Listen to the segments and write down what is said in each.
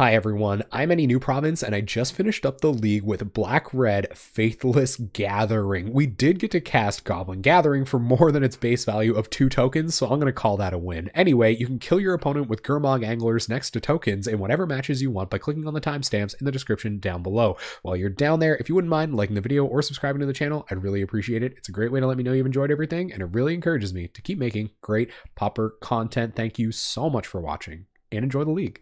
Hi everyone, I'm Any New Province, and I just finished up the league with Black-Red Faithless Gathering. We did get to cast Goblin Gathering for more than its base value of 2 tokens, so I'm going to call that a win. Anyway, you can kill your opponent with Gurmag Anglers next to tokens in whatever matches you want by clicking on the timestamps in the description down below. While you're down there, if you wouldn't mind liking the video or subscribing to the channel, I'd really appreciate it. It's a great way to let me know you've enjoyed everything, and it really encourages me to keep making great Pauper content. Thank you so much for watching, and enjoy the league.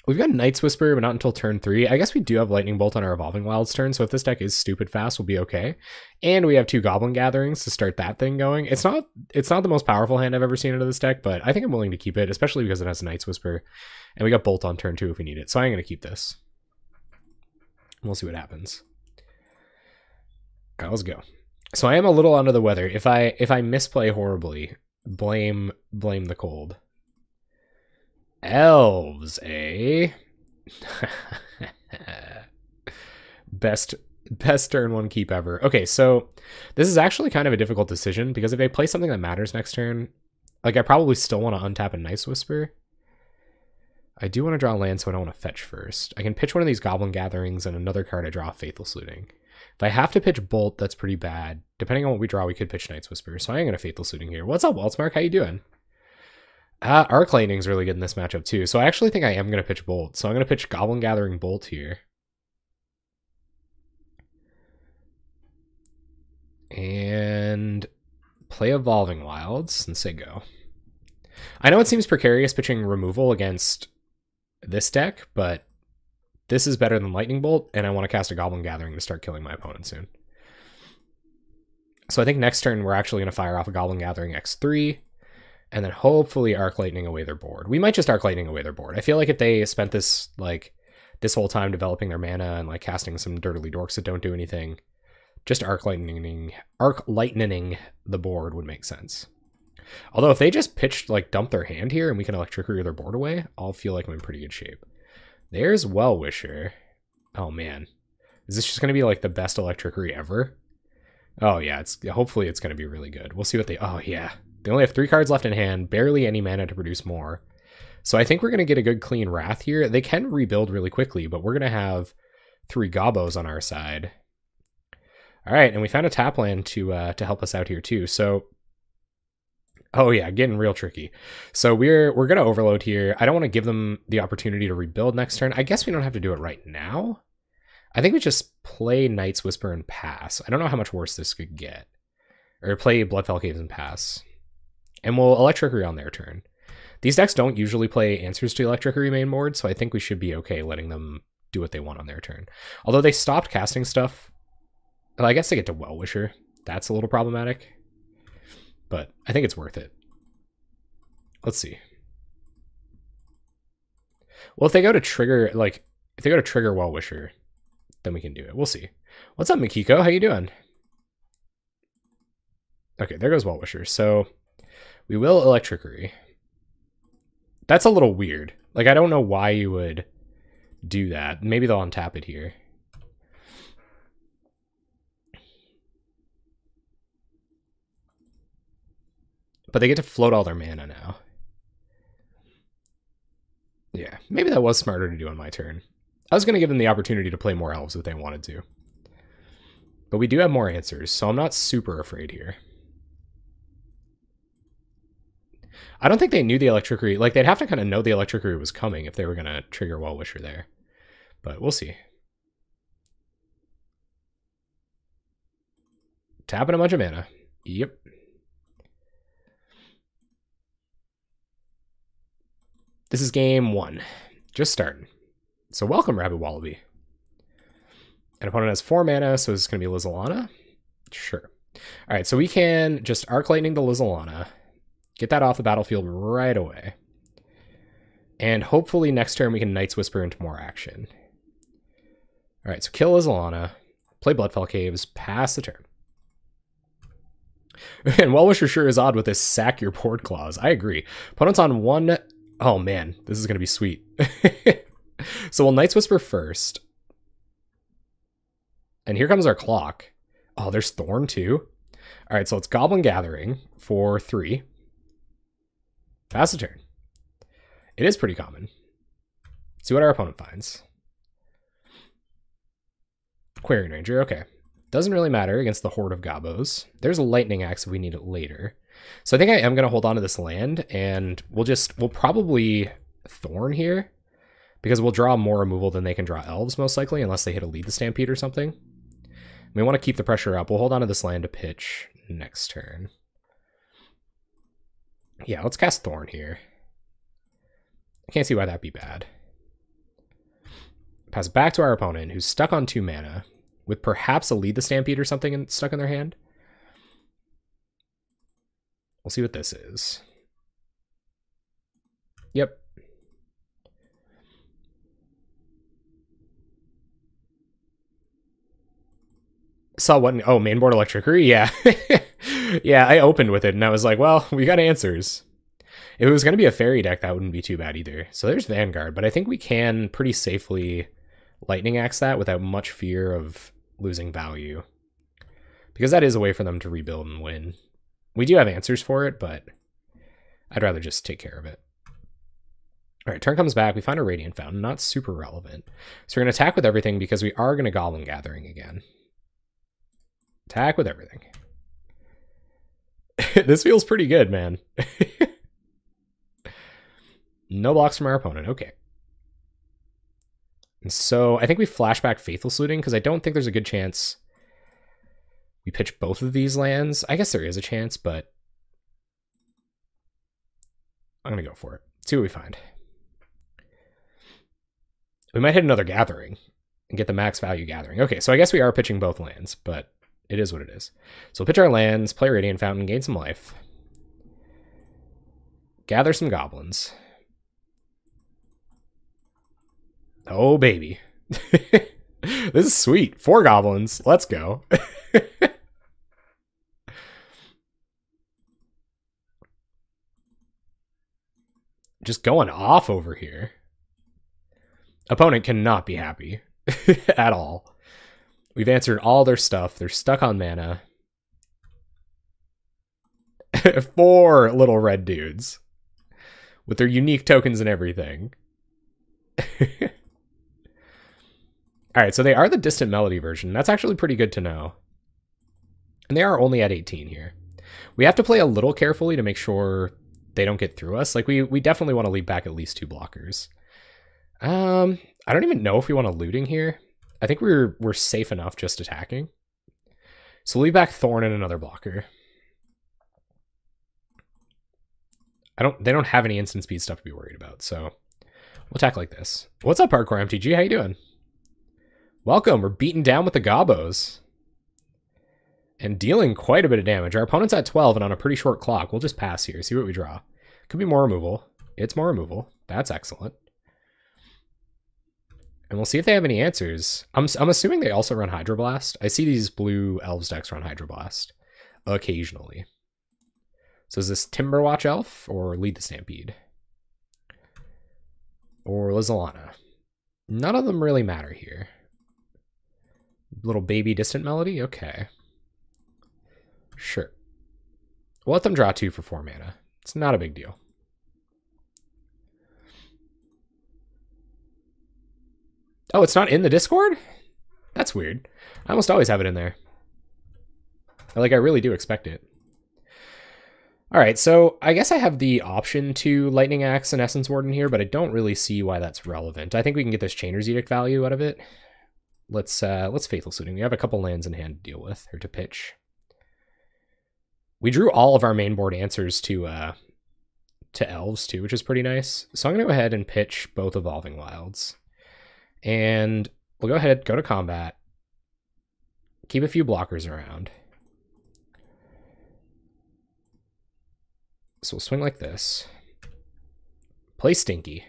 We've got Night's Whisper, but not until turn 3. I guess we do have Lightning Bolt on our Evolving Wilds turn, so if this deck is stupid fast, we'll be okay. And we have 2 Goblin Gatherings to start that thing going. It's not the most powerful hand I've ever seen out of this deck, but I think I'm willing to keep it, especially because it has Night's Whisper. And we got Bolt on turn 2 if we need it, so I'm going to keep this. We'll see what happens. Okay, let's go. So I am a little under the weather. If I misplay horribly, blame the cold. Elves, eh? Best turn 1 keep ever. Okay, so this is actually kind of a difficult decision because if they play something that matters next turn, like I probably still want to untap a Nice Whisper. I do want to draw land, so I don't want to fetch first. I can pitch one of these Goblin Gatherings and another card I draw, Faithless Looting. If I have to pitch Bolt, that's pretty bad. Depending on what we draw, we could pitch Night's Whisper. So I am going to Faithless Looting here. What's up, Waltzmark? How you doing? Arc Lightning's really good in this matchup too, so I actually think I am going to pitch Bolt. So I'm going to pitch Goblin Gathering Bolt here. And play Evolving Wilds and say go. I know it seems precarious pitching removal against this deck, but this is better than Lightning Bolt, and I want to cast a Goblin Gathering to start killing my opponent soon. So I think next turn we're actually going to fire off a Goblin Gathering X3. And then hopefully Arc Lightning away their board. We might just Arc Lightning away their board. I feel like if they spent this whole time developing their mana and like casting some dirtily dorks that don't do anything, just Arc Lightning the board would make sense. Although if they just pitched dump their hand here and we can Electricity their board away, I'll feel like I'm in pretty good shape. There's Well-Wisher. Oh man, is this just gonna be like the best Electricity ever? Oh yeah, hopefully it's gonna be really good. We'll see what they. Oh yeah. They only have 3 cards left in hand, barely any mana to produce more. So I think we're going to get a good clean Wrath here. They can rebuild really quickly, but we're going to have 3 Gobbos on our side. All right, and we found a tap land to help us out here too. So, oh yeah, getting real tricky. So we're going to overload here. I don't want to give them the opportunity to rebuild next turn. I guess we don't have to do it right now. I think we just play Night's Whisper and pass. I don't know how much worse this could get. Or play Bloodfell Caves and pass. And we'll Electricity on their turn. These decks don't usually play Answers to Electricity main board, so I think we should be okay letting them do what they want on their turn. Although they stopped casting stuff. Well, I guess they get to Well-Wisher. That's a little problematic. But I think it's worth it. Let's see. Well, if they go to trigger, Well-Wisher, then we can do it. We'll see. What's up, Mikiko? How you doing? Okay, there goes Well-Wisher. So we will Electricity. That's a little weird. Like, I don't know why you would do that. Maybe they'll untap it here. But they get to float all their mana now. Yeah, maybe that was smarter to do on my turn. I was going to give them the opportunity to play more Elves if they wanted to. But we do have more answers, so I'm not super afraid here. I don't think they knew the Electricity. Like, they'd have to kind of know the Electricity was coming if they were going to trigger Well-Wisher there. But we'll see. Tapping a bunch of mana. Yep. This is game 1. Just starting. So welcome, Rabbit Wallaby. An opponent has 4 mana, so it's going to be Lizzalana? Sure. All right, so we can just Arc Lightning the Lizzalana. Get that off the battlefield right away. And hopefully next turn we can Night's Whisper into more action. Alright, so kill Lizzalana, play Bloodfell Caves, pass the turn. And Well-Wisher sure is odd with this sack your board clause. I agree. Opponent's on 1... Oh man, this is going to be sweet. So we'll Night's Whisper first. And here comes our clock. Oh, there's Thorn too. All right, so it's Goblin Gathering for 3. Pass the turn. It is pretty common. See what our opponent finds. Aquarian Ranger, okay. Doesn't really matter against the Horde of Gobos. There's a Lightning Axe if we need it later. So I think I am going to hold on to this land, and we'll probably Thorn here, because we'll draw more removal than they can draw Elves, most likely, unless they hit a Lead the Stampede or something. We want to keep the pressure up. We'll hold on to this land to pitch next turn. Yeah, let's cast Thorn here. I can't see why that'd be bad. Pass it back to our opponent, who's stuck on 2 mana, with perhaps a Lead the Stampede or something stuck in their hand. We'll see what this is. Yep. Saw what? Oh, mainboard Electrickery? Yeah. Yeah, I opened with it and I was like, well, we got answers. If it was going to be a fairy deck, that wouldn't be too bad either. So there's Vanguard, but I think we can pretty safely Lightning Axe that without much fear of losing value. Because that is a way for them to rebuild and win. We do have answers for it, but I'd rather just take care of it. Alright, turn comes back. We find a Radiant Fountain. Not super relevant. So we're going to attack with everything because we are going to Goblin Gathering again. Attack with everything. This feels pretty good, man. No blocks from our opponent. Okay. And so I think we flash back Faithless Looting because I don't think there's a good chance we pitch both of these lands. I guess there is a chance, but I'm going to go for it. See what we find. We might hit another Gathering and get the max value Gathering. Okay, so I guess we are pitching both lands, but it is what it is. So we'll pitch our lands, play Radiant Fountain, gain some life. Gather some goblins. Oh, baby. This is sweet. 4 goblins. Let's go. Just going off over here. Opponent cannot be happy at all. We've answered all their stuff. They're stuck on mana. 4 little red dudes with their unique tokens and everything. Alright, so they are the Distant Melody version. That's actually pretty good to know. And they are only at 18 here. We have to play a little carefully to make sure they don't get through us. Like, we definitely want to leave back at least 2 blockers. I don't even know if we want to Looting here. I think we're safe enough just attacking. So leave back Thorn and another blocker. They don't have any instant speed stuff to be worried about, so we'll attack like this. What's up, Hardcore MTG? How you doing? Welcome. We're beating down with the Gobos. And dealing quite a bit of damage. Our opponent's at 12 and on a pretty short clock. We'll just pass here, see what we draw. Could be more removal. It's more removal. That's excellent. And we'll see if they have any answers. I'm assuming they also run Hydroblast. I see these blue Elves decks run Hydroblast occasionally. So is this Timberwatch Elf or Lead the Stampede? Or Lizalana? None of them really matter here. Little baby Distant Melody? Okay. Sure. We'll let them draw 2 for 4 mana. It's not a big deal. Oh, it's not in the Discord? That's weird. I almost always have it in there. Like, I really do expect it. Alright, so I guess I have the option to Lightning Axe and Essence Warden here, but I don't really see why that's relevant. I think we can get this Chainer's Edict value out of it. Let's Faithless Looting. We have a couple lands in hand to deal with, or to pitch. We drew all of our main board answers to Elves too, which is pretty nice. So I'm going to go ahead and pitch both Evolving Wilds. And we'll go ahead, go to combat. Keep a few blockers around. So we'll swing like this. Play Stinky.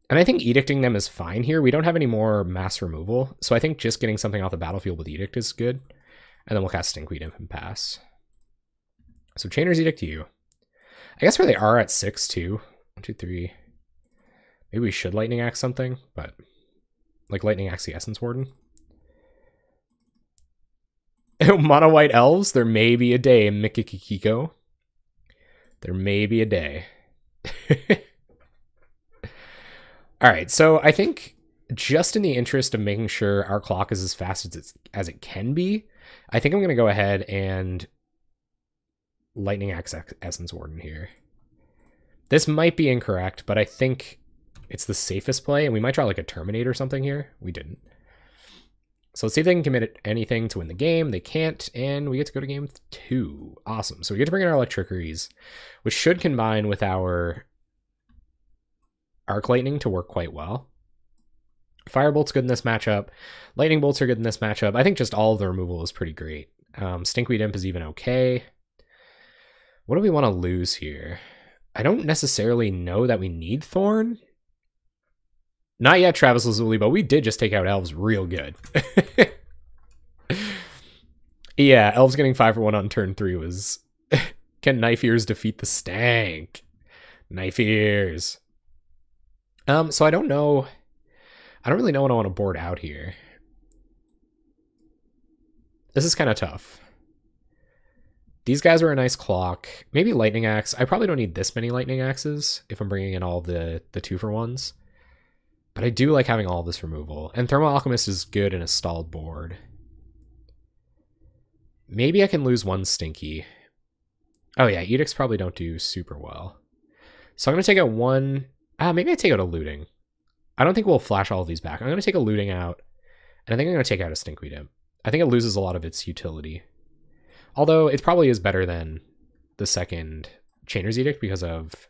And I think Edicting them is fine here. We don't have any more mass removal. So I think just getting something off the battlefield with Edict is good. And then we'll cast Stinkweed and pass. So Chainer's Edict to you. I guess where they are at 6 too. 1, 2, 3. Maybe we should Lightning Axe something, but like Lightning Axe the Essence Warden. Mono White Elves, there may be a day, Mikikikiko. There may be a day. All right, so I think just in the interest of making sure our clock is as fast as it can be, I think I'm going to go ahead and Lightning Axe Essence Warden here. This might be incorrect, but I think it's the safest play, and we might draw like a Terminate or something here. We didn't. So let's see if they can commit anything to win the game. They can't, and we get to go to game 2. Awesome. So we get to bring in our Electrickeries, which should combine with our Arc Lightning to work quite well. Firebolt's good in this matchup. Lightning Bolts are good in this matchup. I think just all of the removal is pretty great. Stinkweed Imp is even okay. What do we want to lose here? I don't necessarily know that we need Thorn. Not yet, Travis Lazuli, but we did just take out Elves real good. Yeah, Elves getting 5 for 1 on turn 3 was... Can Knife Ears defeat the Stank? Knife Ears. So I don't know... I don't really know what I want to board out here. This is kind of tough. These guys are a nice clock. Maybe Lightning Axe. I probably don't need this many Lightning Axes if I'm bringing in all the 2-for-1s. But I do like having all this removal. And Thermal Alchemist is good in a stalled board. Maybe I can lose one Stinky. Oh yeah, Edicts probably don't do super well. So I'm going to take out one... maybe I take out a Looting. I don't think we'll flash all of these back. I'm going to take a Looting out. And I think I'm going to take out a Stinkweed Imp. I think it loses a lot of its utility. Although it probably is better than the second Chainer's Edict because of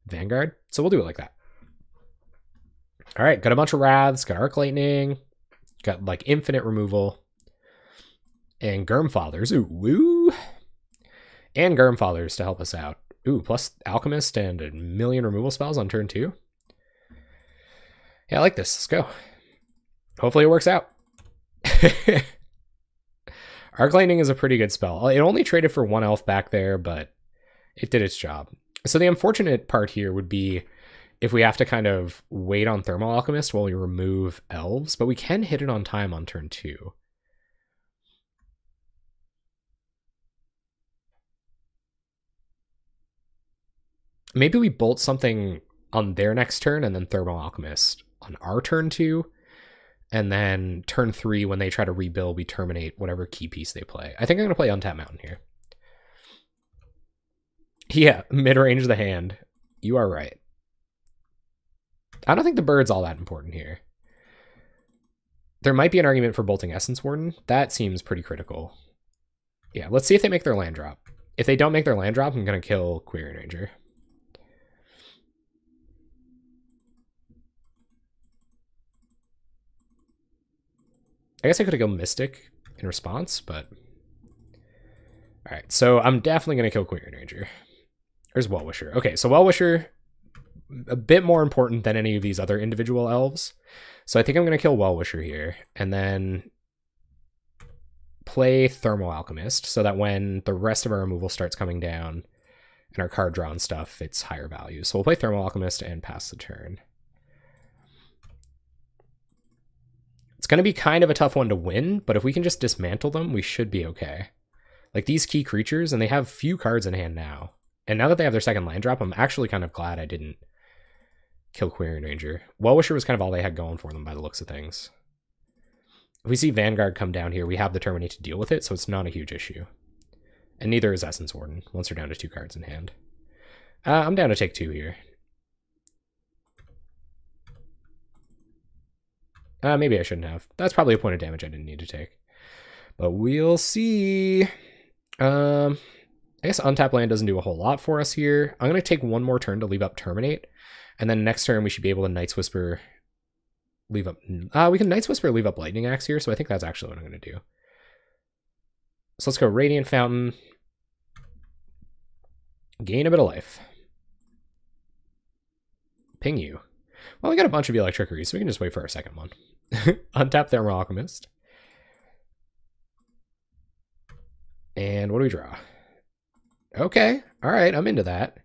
Vanguard. So we'll do it like that. All right, got a bunch of Wraths, got Arc Lightning, got like infinite removal, and Germfathers. Ooh, woo! And Germfathers to help us out. Ooh, plus Alchemist and a million removal spells on turn 2. Yeah, I like this. Let's go. Hopefully it works out. Arc Lightning is a pretty good spell. It only traded for 1 elf back there, but it did its job. So the unfortunate part here would be if we have to kind of wait on Thermal Alchemist while we remove Elves, but we can hit it on time on turn 2. Maybe we bolt something on their next turn and then Thermal Alchemist on our turn 2. And then turn 3, when they try to rebuild, we terminate whatever key piece they play. I think I'm going to play Untap Mountain here. Yeah, mid-range the hand. You are right. I don't think the bird's all that important here. There might be an argument for bolting Essence Warden. That seems pretty critical. Yeah, let's see if they make their land drop. If they don't make their land drop, I'm going to kill Quirion Ranger. I guess I could have gone Mystic in response, but... Alright, so I'm definitely going to kill Quirion Ranger. There's Well-Wisher. Okay, so Well-Wisher, a bit more important than any of these other individual elves. So I think I'm going to kill Well-Wisher here, and then play Thermal Alchemist, so that when the rest of our removal starts coming down, and our card draw and stuff, it's higher value. So we'll play Thermal Alchemist and pass the turn. It's going to be kind of a tough one to win, but if we can just dismantle them, we should be okay. Like these key creatures, and they have few cards in hand now. And now that they have their second land drop, I'm actually kind of glad I didn't kill Quirion Ranger. Well-Wisher was kind of all they had going for them by the looks of things. If we see Vanguard come down here, we have the Terminate to deal with it, so it's not a huge issue. And neither is Essence Warden, once they're down to 2 cards in hand. I'm down to take 2 here. Maybe I shouldn't have. That's probably a point of damage I didn't need to take. But we'll see. I guess Untap Land doesn't do a whole lot for us here. I'm going to take 1 more turn to leave up Terminate. And then next turn we should be able to Night's Whisper leave up... we can Night's Whisper leave up Lightning Axe here, so I think that's actually what I'm going to do. So let's go Radiant Fountain. Gain a bit of life. Ping you. Well, we got a bunch of Electrickeries, so we can just wait for our second one. Untap Thermal Alchemist. And what do we draw? Okay, alright, I'm into that.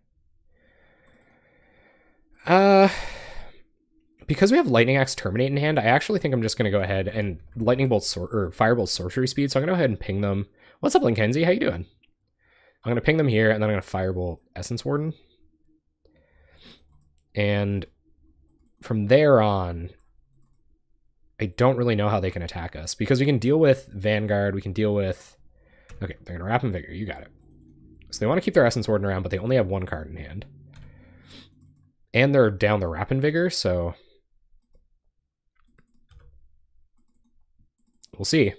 Because we have Lightning Axe Terminate in hand, I actually think I'm just going to go ahead and Lightning Bolt or Firebolt Sorcery Speed, so I'm going to go ahead and ping them. What's up, Linkenzie? How you doing? I'm going to ping them here, and then I'm going to Firebolt Essence Warden. And from there on, I don't really know how they can attack us, because we can deal with Vanguard, we can deal with... Okay, they're going to Rapid Vigor, you got it. So they want to keep their Essence Warden around, but they only have one card in hand. And they're down the Rapid Vigor, so... We'll see.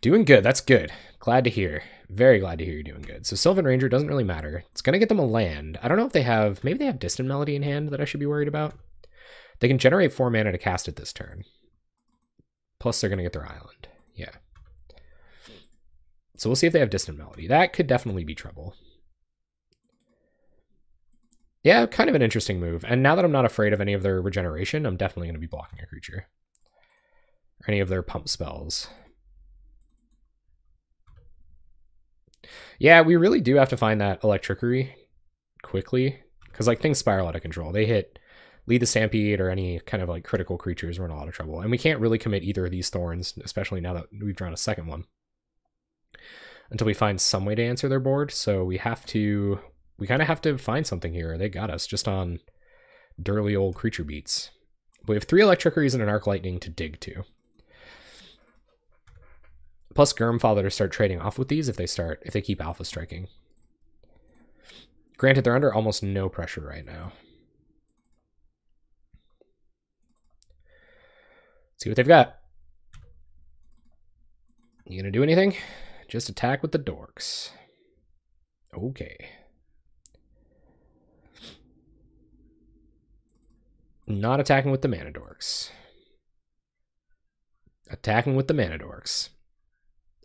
Doing good, that's good. Glad to hear. Very glad to hear you're doing good. So Sylvan Ranger doesn't really matter. It's going to get them a land. I don't know if they have... Maybe they have Distant Melody in hand that I should be worried about. They can generate 4 mana to cast it this turn. Plus they're going to get their island. Yeah. So we'll see if they have Distant Melody. That could definitely be trouble. Yeah, kind of an interesting move. And now that I'm not afraid of any of their regeneration, I'm definitely going to be blocking a creature. Or any of their pump spells. Yeah, we really do have to find that Electrickery quickly. Because like things spiral out of control. They hit Lead the Stampede or any kind of like critical creatures, we're in a lot of trouble. And we can't really commit either of these Thorns, especially now that we've drawn a second one, until we find some way to answer their board. So we kind of have to find something here. They got us just on dirty old creature beats. We have 3 Electrickeries and an Arc Lightning to dig to. Plus Germfather to start trading off with these if they keep alpha striking. Granted, they're under almost no pressure right now. See what they've got. You gonna do anything? Just attack with the dorks. Okay. Not attacking with the mana dorks. Attacking with the mana dorks.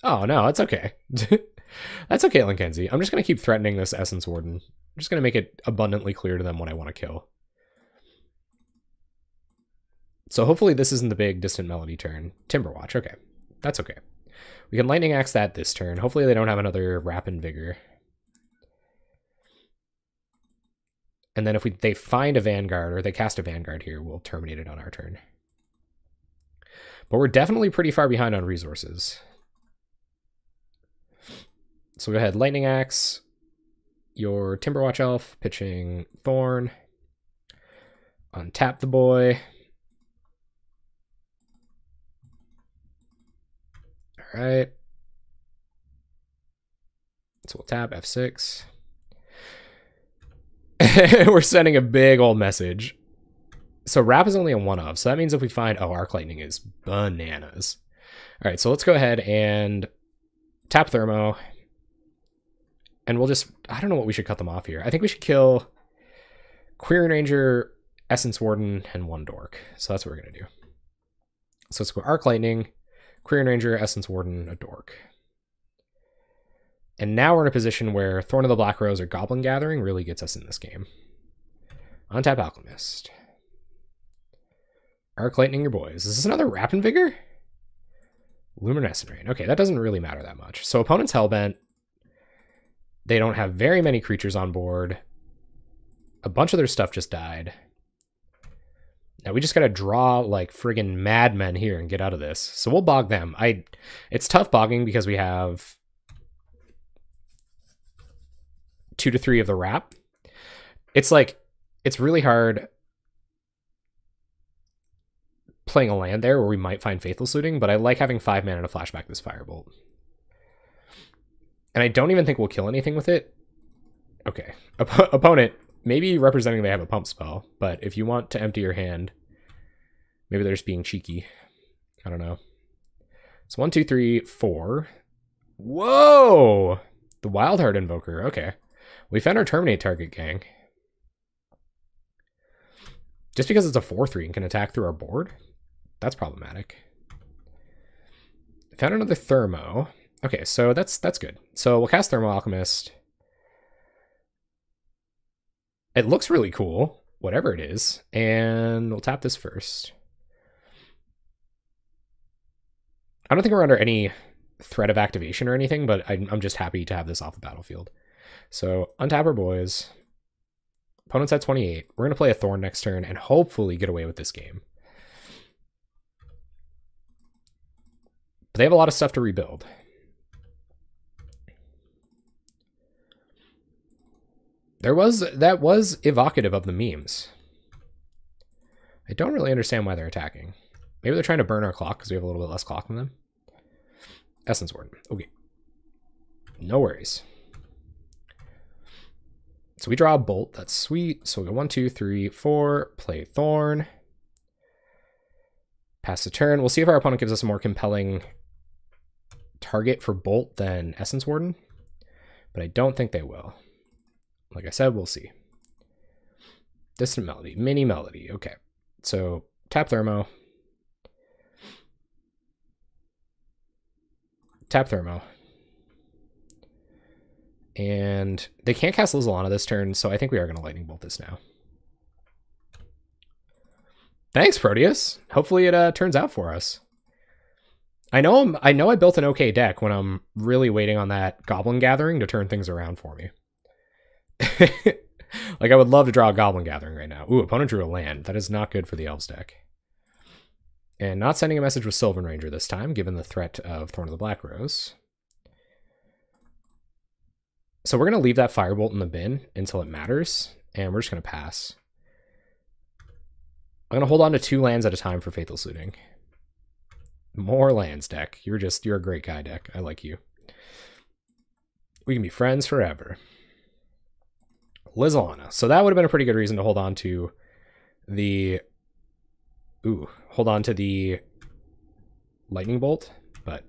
Oh, no, that's okay. That's okay, Linkenzie. I'm just going to keep threatening this Essence Warden. I'm just going to make it abundantly clear to them what I want to kill. So hopefully this isn't the big Distant Melody turn. Timberwatch, okay. That's okay. We can Lightning Axe that this turn. Hopefully they don't have another Rapid Vigor. And then if they find a Vanguard, or they cast a Vanguard here, we'll terminate it on our turn. But we're definitely pretty far behind on resources. So go ahead, Lightning Axe, your Timberwatch Elf, pitching Thorn, untap the boy. All right. So we'll tap F6. We're sending a big old message. So Wrap is only a 1-of, so that means if we find... Oh, Arc Lightning is bananas. All right, so let's go ahead and tap Thermo. And we'll just... I don't know what we should cut them off here. I think we should kill Query Ranger, Essence Warden, and 1 Dork. So that's what we're going to do. So let's go Arc Lightning, Query Ranger, Essence Warden, a Dork. And now we're in a position where Thorn of the Black Rose or Goblin Gathering really gets us in this game. Untap Alchemist. Arc Lightning your boys. Is this another Rapid Vigor? Luminescent Rain. Okay, that doesn't really matter that much. So opponent's Hellbent. They don't have very many creatures on board. A bunch of their stuff just died. Now we just gotta draw like friggin' madmen here and get out of this. So we'll bog them. It's tough bogging because we have 2 to 3 of the wrap. It's really hard playing a land there where we might find Faithless Looting, but I like having 5 mana to flashback this Firebolt. And I don't even think we'll kill anything with it. Okay. Opponent, maybe representing they have a pump spell, but if you want to empty your hand, maybe they're just being cheeky. I don't know. So 1, 2, 3, 4. Whoa! The Wildheart Invoker. Okay. We found our Terminate target, gang. Just because it's a 4/3 and can attack through our board? That's problematic. Found another Thermo. Okay, so that's good. So we'll cast Thermo Alchemist. It looks really cool, whatever it is. And we'll tap this first. I don't think we're under any threat of activation or anything, but I'm just happy to have this off the battlefield. So untap our boys. Opponent's at 28. We're going to play a Thorn next turn and hopefully get away with this game. But they have a lot of stuff to rebuild. That was evocative of the memes. I don't really understand why they're attacking. Maybe they're trying to burn our clock because we have a little bit less clock than them. Essence Warden. Okay. No worries. So we draw a bolt. That's sweet. So we go 1, 2, 3, 4. Play Thorn. Pass the turn. We'll see if our opponent gives us a more compelling target for bolt than Essence Warden. But I don't think they will. Like I said, we'll see. Distant Melody. Mini Melody. Okay. So tap Thermo. Tap Thermo. And they can't cast Lizalana this turn, so I think we are going to Lightning Bolt this now. Thanks, Proteus. Hopefully it turns out for us. I know I built an okay deck when I'm really waiting on that Goblin Gathering to turn things around for me. Like, I would love to draw a Goblin Gathering right now. Ooh, opponent drew a land. That is not good for the Elves deck. And not sending a message with Sylvan Ranger this time, given the threat of Thorn of the Black Rose. So we're going to leave that Firebolt in the bin until it matters, and we're just going to pass. I'm going to hold on to 2 lands at a time for Faithless Looting. More lands, deck. You're a great guy, deck. I like you. We can be friends forever. Lizalana. So that would have been a pretty good reason to hold on to the... Ooh, hold on to the Lightning Bolt, but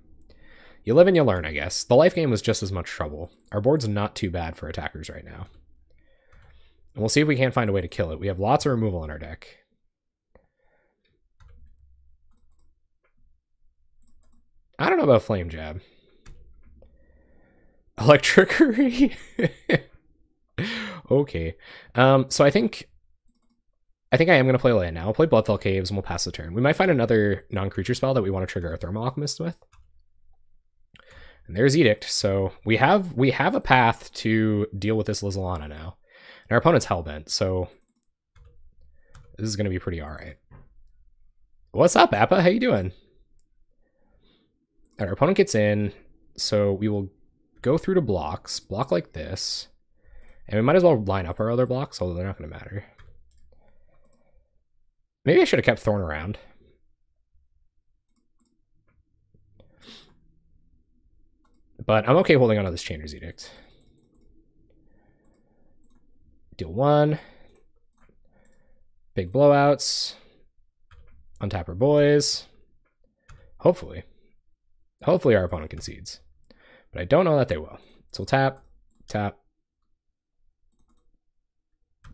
you live and you learn, I guess. The life game was just as much trouble. Our board's not too bad for attackers right now. And we'll see if we can't find a way to kill it. We have lots of removal in our deck. I don't know about Flame Jab. Electrickery? Okay. So I think I am going to play land now. I'll play Bloodfell Caves and we'll pass the turn. We might find another non-creature spell that we want to trigger our Thermal Alchemist with. And there's Edict. So we have a path to deal with this Lizalana now. And our opponent's Hellbent, so this is going to be pretty alright. What's up, Appa? How you doing? Our opponent gets in, so we will go through to blocks, block like this. And we might as well line up our other blocks, although they're not going to matter. Maybe I should have kept Thorn around. But I'm okay holding on to this Chanter's Edict. Deal 1. Big blowouts. Untap our boys. Hopefully. Hopefully our opponent concedes. But I don't know that they will. So we'll tap, tap,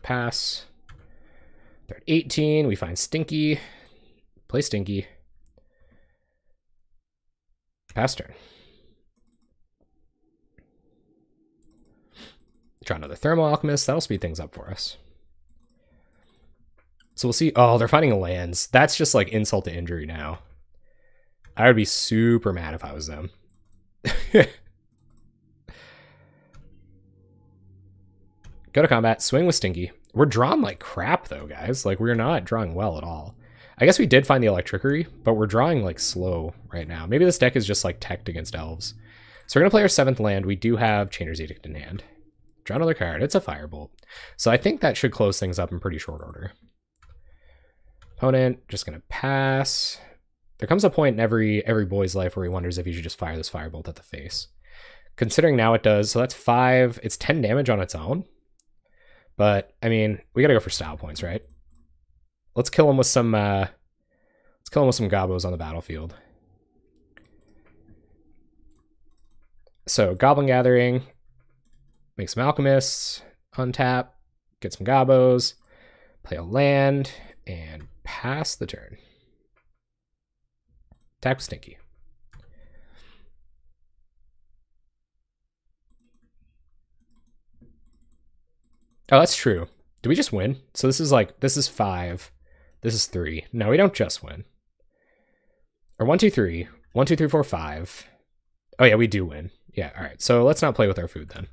pass. They're at 18. We find Stinky. Play Stinky. Pass turn. Draw another Thermal Alchemist. That'll speed things up for us. So we'll see. Oh, they're finding lands. That's just like insult to injury now. I would be super mad if I was them. Go to combat. Swing with Stinky. We're drawn like crap, though, guys. Like, we're not drawing well at all. I guess we did find the Electrickery, but we're drawing, like, slow right now. Maybe this deck is just, like, teched against Elves. So we're going to play our 7th land. We do have Chanter's Edict in hand. Draw another card. It's a Firebolt. So I think that should close things up in pretty short order. Opponent, just going to pass. There comes a point in every boy's life where he wonders if he should just fire this Firebolt at the face. Considering now it does, so that's 5. It's 10 damage on its own. But I mean, we gotta go for style points, right? Let's kill him with some gobos on the battlefield. So Goblin Gathering, make some alchemists, untap, get some gobos, play a land, and pass the turn. Attack with Stinky. Oh, that's true. Do we just win? So this is 5. This is 3. No, we don't just win. Or 1, 2, 3. 1, 2, 3, 4, 5. Oh yeah, we do win. Yeah, all right. So let's not play with our food then.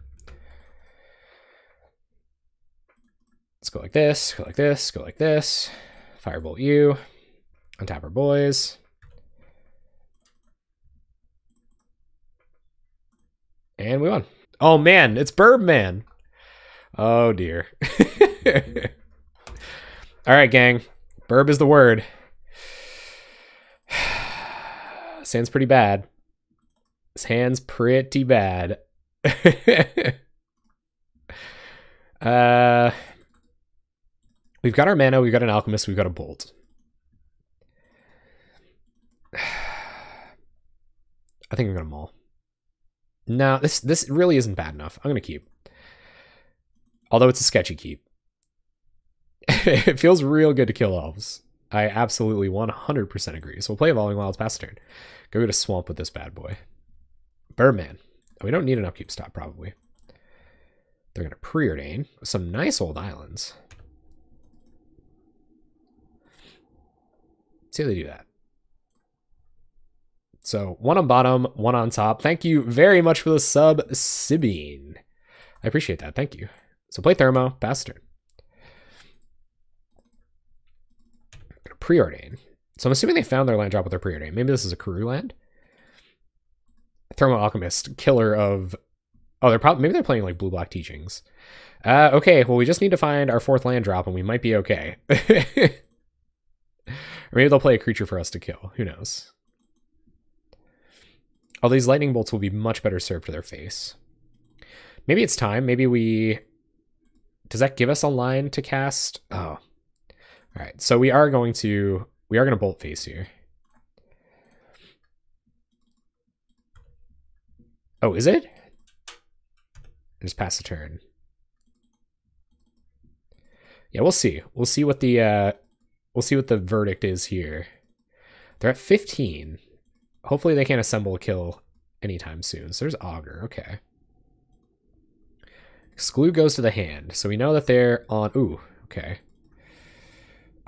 Let's go like this, go like this, go like this. Firebolt you. Untap our boys. And we won. Oh man, it's Birdman. Oh dear. All right, gang. Burb is the word. This hand's pretty bad. This hand's pretty bad. We've got our mana, we've got an alchemist, we've got a bolt. I think I'm gonna maul. No, this really isn't bad enough. I'm gonna keep. Although it's a sketchy keep. It feels real good to kill elves. I absolutely 100% agree. So we'll play Evolving Wilds past turn. Go to Swamp with this bad boy. Birdman. We don't need an upkeep stop, probably. They're going to preordain some nice old islands. See how they do that. So one on bottom, one on top. Thank you very much for the sub, Sibine. I appreciate that. Thank you. So play Thermo, pass turn. Preordain. So I'm assuming they found their land drop with their preordain. Maybe this is a Karoo land. Thermo Alchemist, killer of... Oh, maybe they're playing like blue-black teachings. Okay, well, we just need to find our 4th land drop and we might be okay. Or maybe they'll play a creature for us to kill. Who knows? All these lightning bolts will be much better served to their face. Maybe it's time. Maybe we... Does that give us a line to cast? Oh. All right, so we are going to bolt face here. Oh, is it? Just pass the turn. Yeah, we'll see. We'll see what the verdict is here. They're at 15. Hopefully they can't assemble a kill anytime soon. So there's Augur. Okay. Exclude goes to the hand. So we know that they're on... Ooh, okay.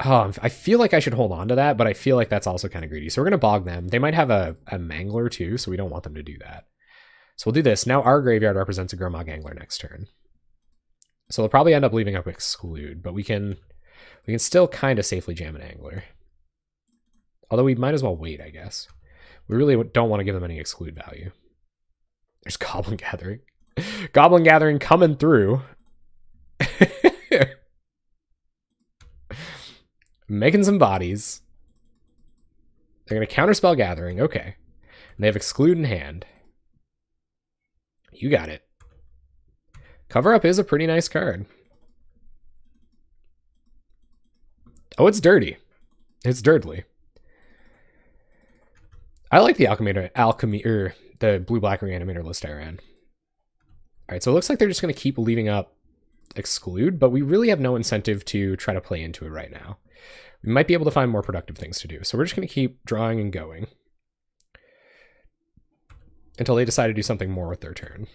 Oh, I feel like I should hold on to that, but I feel like that's also kind of greedy. So we're going to bog them. They might have a Mangler too, so we don't want them to do that. So we'll do this. Now our graveyard represents a Gurmag Angler next turn. So they'll probably end up leaving up Exclude, but we can still kind of safely jam an Angler. Although we might as well wait, I guess. We really don't want to give them any Exclude value. There's Goblin Gathering. Goblin Gathering coming through. Making some bodies. They're going to counterspell Gathering. Okay. And they have Exclude in hand. You got it. Cover Up is a pretty nice card. Oh, it's dirty. It's dirtly. I like the the blue-black reanimator list I ran. Alright, so it looks like they're just going to keep leaving up Exclude, but we really have no incentive to try to play into it right now. We might be able to find more productive things to do. So we're just going to keep drawing and going until they decide to do something more with their turn.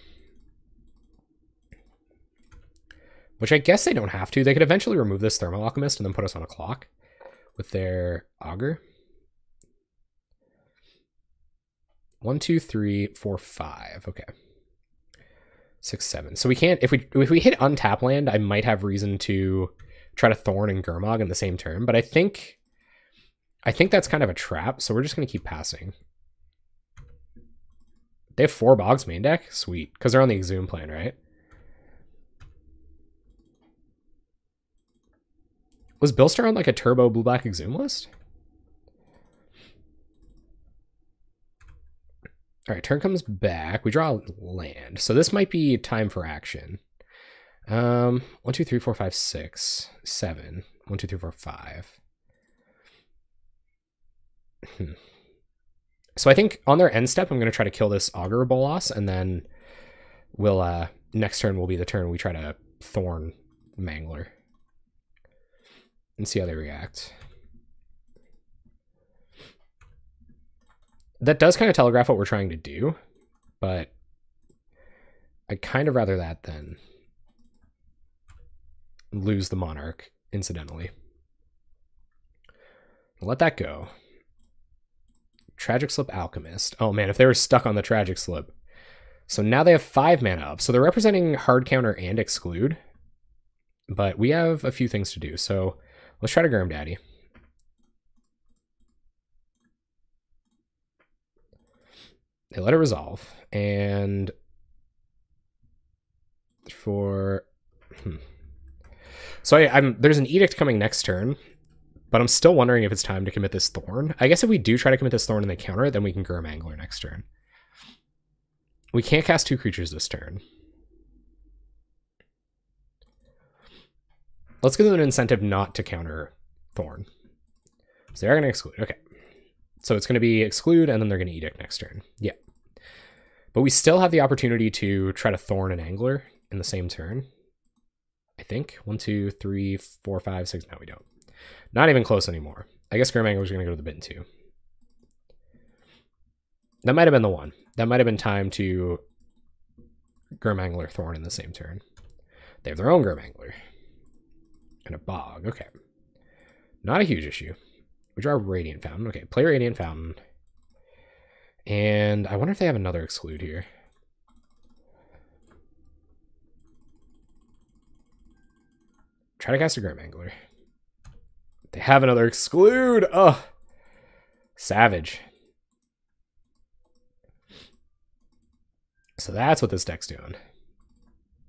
Which I guess they don't have to. They could eventually remove this Thermal Alchemist and then put us on a clock with their Augur. 1, 2, 3, 4, 5. Okay. 6, 7. So we can't... If we hit untap land, I might have reason to try to Thorn and Gurmag in the same turn, but I think that's kind of a trap, so we're just going to keep passing. They have 4 Bogs main deck? Sweet. Because they're on the Exhume plan, right? Was Billstar on like a turbo blue-black Exhume list? Alright, turn comes back. We draw land. So this might be time for action. 1, 2, 3, 4, 5, 6, 7. 1, 2, 3, 4, 5. So I think on their end step, I'm going to try to kill this Augur Bolas, and then we'll next turn will be the turn we try to Thorn Mangler and see how they react. That does kind of telegraph what we're trying to do, but I'd kind of rather that than lose the Monarch incidentally. Let that go. Tragic Slip Alchemist. Oh man, if they were stuck on the Tragic Slip. So now they have 5 mana up. So they're representing hard counter and Exclude. But we have a few things to do. So let's try to Gurm Daddy. They let it resolve. And for... So there's an Edict coming next turn. But I'm still wondering if it's time to commit this Thorn. I guess if we do try to commit this Thorn and they counter it, then we can Gurm Angler next turn. We can't cast 2 creatures this turn. Let's give them an incentive not to counter Thorn. So they're going to exclude. Okay. So it's going to be exclude, and then they're going to edict next turn. Yeah. But we still have the opportunity to try to Thorn an Angler in the same turn. I think. 1, 2, 3, 4, 5, 6. No, we don't. Not even close anymore. I guess Gurm Angler's going to go to the bin too. That might have been the one. That might have been time to Gurm Angler Thorn in the same turn. They have their own Gurm Angler. And a Bog. Okay. Not a huge issue. We draw Radiant Fountain. Okay, play Radiant Fountain. And I wonder if they have another exclude here. Try to cast a Gurm Angler. They have another exclude. Oh, savage. So that's what this deck's doing.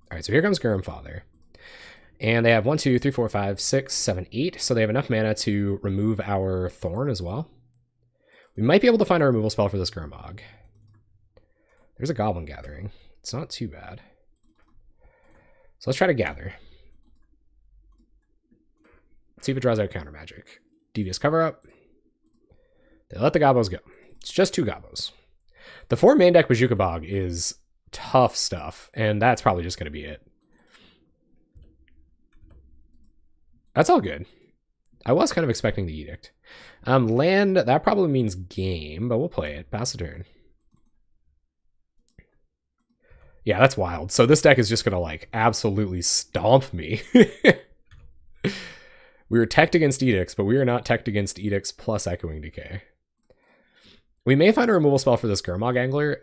All right, so here comes Gurm Father. And they have 1, 2, 3, 4, 5, 6, 7, 8. So they have enough mana to remove our Thorn as well. We might be able to find a removal spell for this Gurmag. There's a Goblin Gathering. It's not too bad. So let's try to gather. See if it draws out counter magic. Devious Cover Up. They let the Gobos go. It's just 2 Gobos. The 4 main deck Bajuka Bog is tough stuff, and that's probably just going to be it. That's all good. I was kind of expecting the Edict. Land, that probably means game, but we'll play it. Pass the turn. Yeah, that's wild. So this deck is just going to, like, absolutely stomp me. We were teched against Edicts, but we are not teched against Edicts plus Echoing Decay. We may find a removal spell for this Gurmag Angler,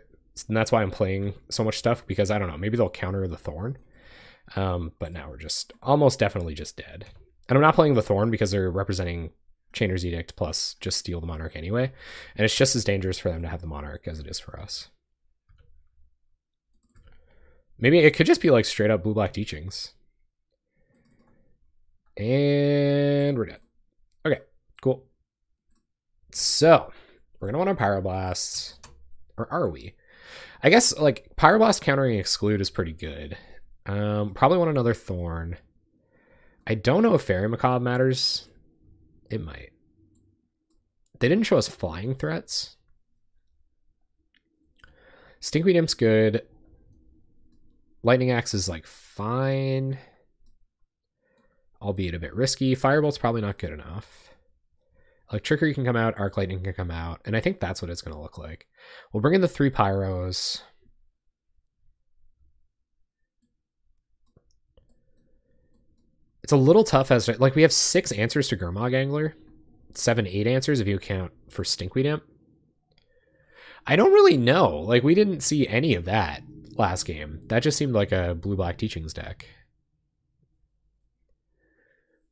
and that's why I'm playing so much stuff, because I don't know, maybe they'll counter the Thorn. But now we're just almost definitely just dead. And I'm not playing the Thorn because they're representing Chainer's Edict plus just steal the Monarch anyway. And it's just as dangerous for them to have the Monarch as it is for us. Maybe it could just be like straight up blue-black teachings. And we're dead. Okay, cool. So, we're going to want our Pyroblast. Or are we? I guess, like, Pyroblast countering Exclude is pretty good. Probably want another Thorn. I don't know if Fairy Macabre matters. It might. They didn't show us flying threats. Stinkweed Imp's good. Lightning Axe is, like, fine. Albeit a bit risky. Firebolt's probably not good enough. Electrickery can come out. Arc Lightning can come out. And I think that's what it's going to look like. We'll bring in the 3 Pyros. It's a little tough as to, like, we have 6 answers to Gurmag Angler. 7, 8 answers if you account for Stinkweed Imp. I don't really know. Like, we didn't see any of that last game. That just seemed like a blue-black teachings deck.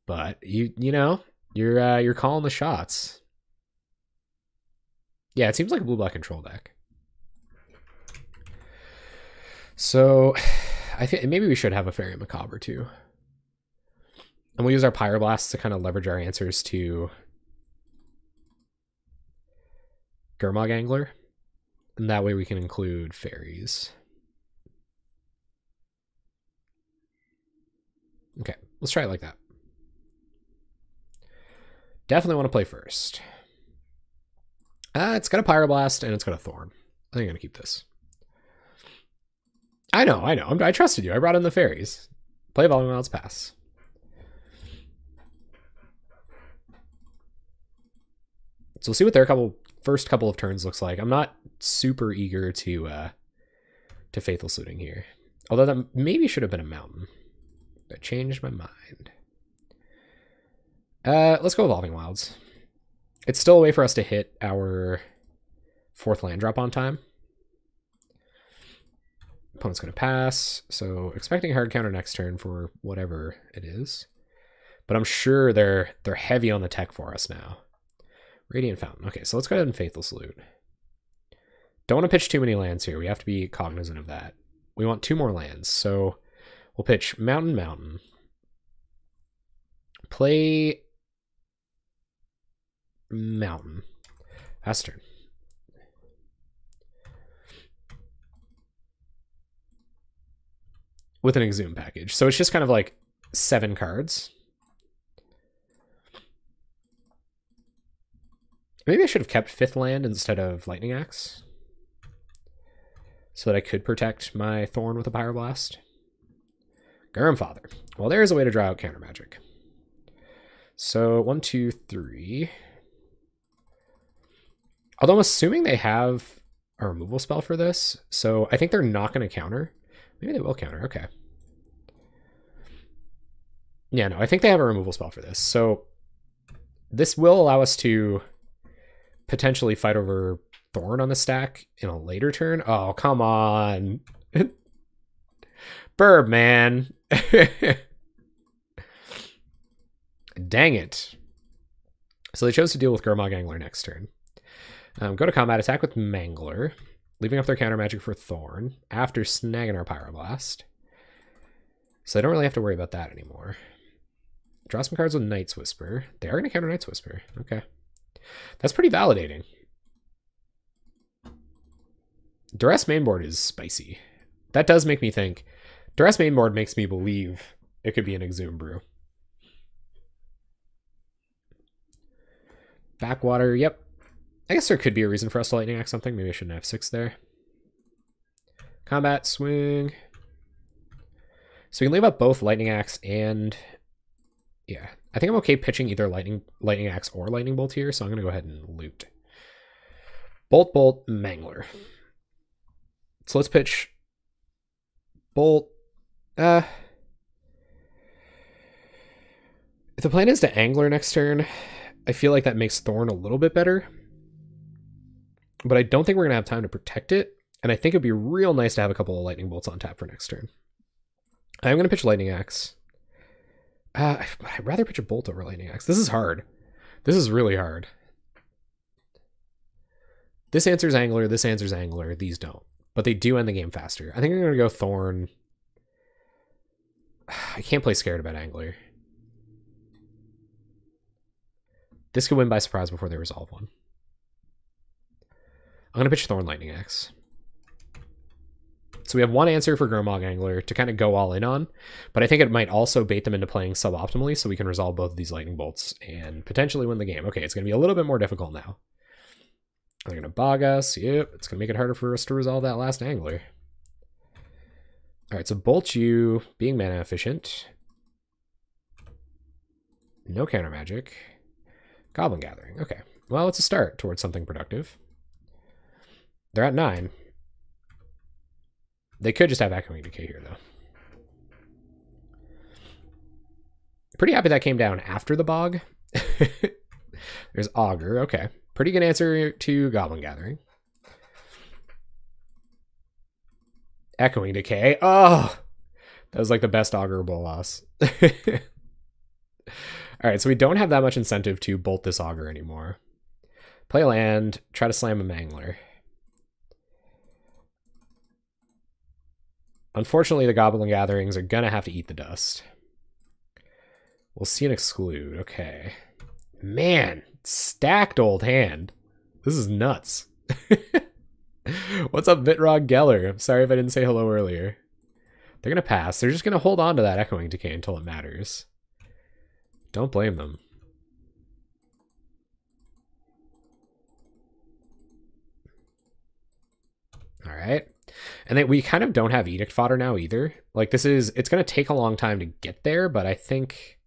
But you know, you're calling the shots. Yeah, it seems like a blue-black control deck. So I think maybe we should have a Fairy Macabre too. And we'll use our Pyroblasts to kind of leverage our answers to Gurmag Angler. And that way we can include fairies. Okay, let's try it like that. Definitely want to play first. It's got a Pyroblast and it's got a Thorn. I think I'm going to keep this. I know. I trusted you. I brought in the fairies. Play Evolving Wilds, pass. So we'll see what their first couple of turns looks like. I'm not super eager to Faithless looting here. Although that maybe should have been a mountain. I changed my mind. Let's go Evolving Wilds. It's still a way for us to hit our 4th land drop on time. Opponent's going to pass, so expecting hard counter next turn for whatever it is. But I'm sure they're heavy on the tech for us now. Radiant Fountain. Okay, so let's go ahead and Faithless loot. Don't want to pitch too many lands here. We have to be cognizant of that. We want 2 more lands, so we'll pitch Mountain. Play Mountain. Pass turn. With an Exhume package. So it's just kind of like 7 cards. Maybe I should have kept 5th land instead of Lightning Axe, so that I could protect my Thorn with a Pyroblast. Father. Well, there's a way to draw out counter magic. So 1, 2, 3. Although I'm assuming they have a removal spell for this, so I think they're not going to counter. Maybe they will counter. Okay. Yeah, no, I think they have a removal spell for this. So this will allow us to potentially fight over Thorn on the stack in a later turn. Oh, come on. Burb, man. Dang it. So they chose to deal with Gurmag Angler next turn. Go to combat, attack with Mangler, leaving up their counter magic for Thorn after snagging our Pyroblast. So they don't really have to worry about that anymore. Draw some cards with Night's Whisper. They are going to counter Night's Whisper. Okay. That's pretty validating. Duress mainboard is spicy. That does make me think. Duress mainboard makes me believe it could be an Exhume Brew. Backwater, yep. I guess there could be a reason for us to Lightning Axe something. Maybe I shouldn't have 6 there. Combat, swing. So we can leave up both Lightning Axe and... yeah, I think I'm okay pitching either Lightning Axe or Lightning Bolt here, so I'm going to go ahead and loot. Bolt, Bolt, Mangler. So let's pitch Bolt. If the plan is to Angler next turn, I feel like that makes Thorn a little bit better. But I don't think we're going to have time to protect it, and I think it'd be real nice to have a couple of Lightning Bolts on tap for next turn. I'm going to pitch Lightning Axe. I'd rather pitch a Bolt over Lightning Axe. This is hard. This is really hard. This answers Angler, this answers Angler, these don't. But they do end the game faster. I think I'm going to go Thorn. I can't play scared about Angler. This could win by surprise before they resolve one. I'm going to pitch Thorn Lightning Axe. So we have one answer for Gurmag Angler to kind of go all in on, but I think it might also bait them into playing suboptimally so we can resolve both of these Lightning Bolts and potentially win the game. Okay, it's going to be a little bit more difficult now. They're going to bog us. Yep, it's going to make it harder for us to resolve that last Angler. All right, so Bolt you, being mana efficient. No counter magic. Goblin Gathering. Okay, well, it's a start towards something productive. They're at 9. They could just have Echoing Decay here, though. Pretty happy that came down after the bog. There's Augur. Okay. Pretty good answer to Goblin Gathering. Echoing Decay. Oh! That was like the best Augurable loss. Alright, so we don't have that much incentive to bolt this Augur anymore. Play a land. Try to slam a Mangler. Unfortunately, the Goblin Gatherings are going to have to eat the dust. We'll see an Exclude. Okay. Man, stacked old hand. This is nuts. What's up, Vitrog Geller? I'm sorry if I didn't say hello earlier. They're going to pass. They're just going to hold on to that Echoing Decay until it matters. Don't blame them. All right. And then we kind of don't have Edict fodder now either. Like it's going to take a long time to get there, but I think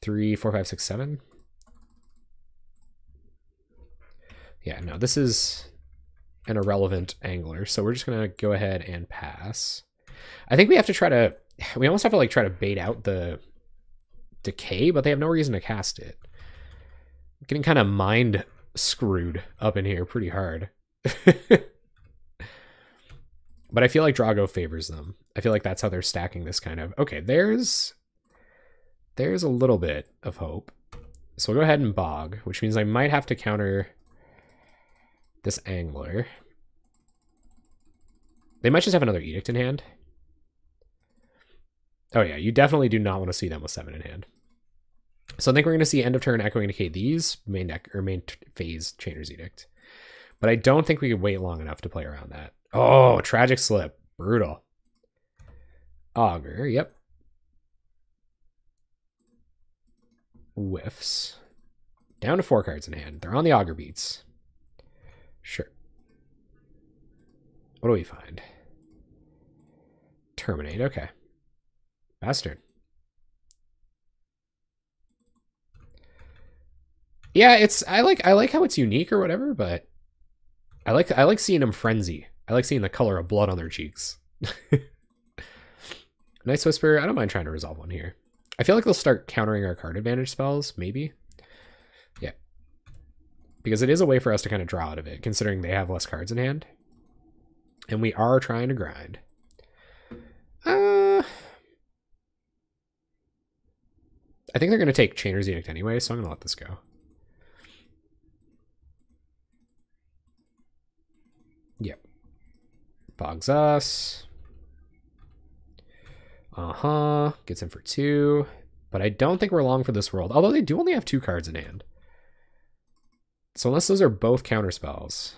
3, 4, 5, 6, 7. Yeah, no, this is an irrelevant Angler, so we're just going to go ahead and pass. I think we have to we almost have to like try to bait out the Decay, but they have no reason to cast it. I'm getting kind of mind screwed up in here pretty hard. But I feel like Drago favors them. I feel like that's how they're stacking this kind of... Okay, there's a little bit of hope. So we'll go ahead and bog, which means I might have to counter this Angler. They might just have another Edict in hand. Oh yeah, you definitely do not want to see them with 7 in hand. So I think we're going to see end of turn Echoing Decay these, main deck or main phase Chainer's Edict. But I don't think we could wait long enough to play around that. Oh, Tragic Slip. Brutal. Augur, yep. Whiffs. Down to 4 cards in hand. They're on the Augur beats. Sure. What do we find? Terminate, okay. Bastard. Yeah, it's I like how it's unique or whatever, but I like seeing them frenzy. I like seeing the color of blood on their cheeks. Nice Whisper, I don't mind trying to resolve one here. I feel like they'll start countering our card advantage spells, maybe. Yeah. Because it is a way for us to kind of draw out of it, considering they have less cards in hand. And we are trying to grind. I think they're going to take Chainer's Edict anyway, so I'm going to let this go. Yep. Bogs us. Gets in for 2. But I don't think we're long for this world. Although they do only have 2 cards in hand. So unless those are both counter spells,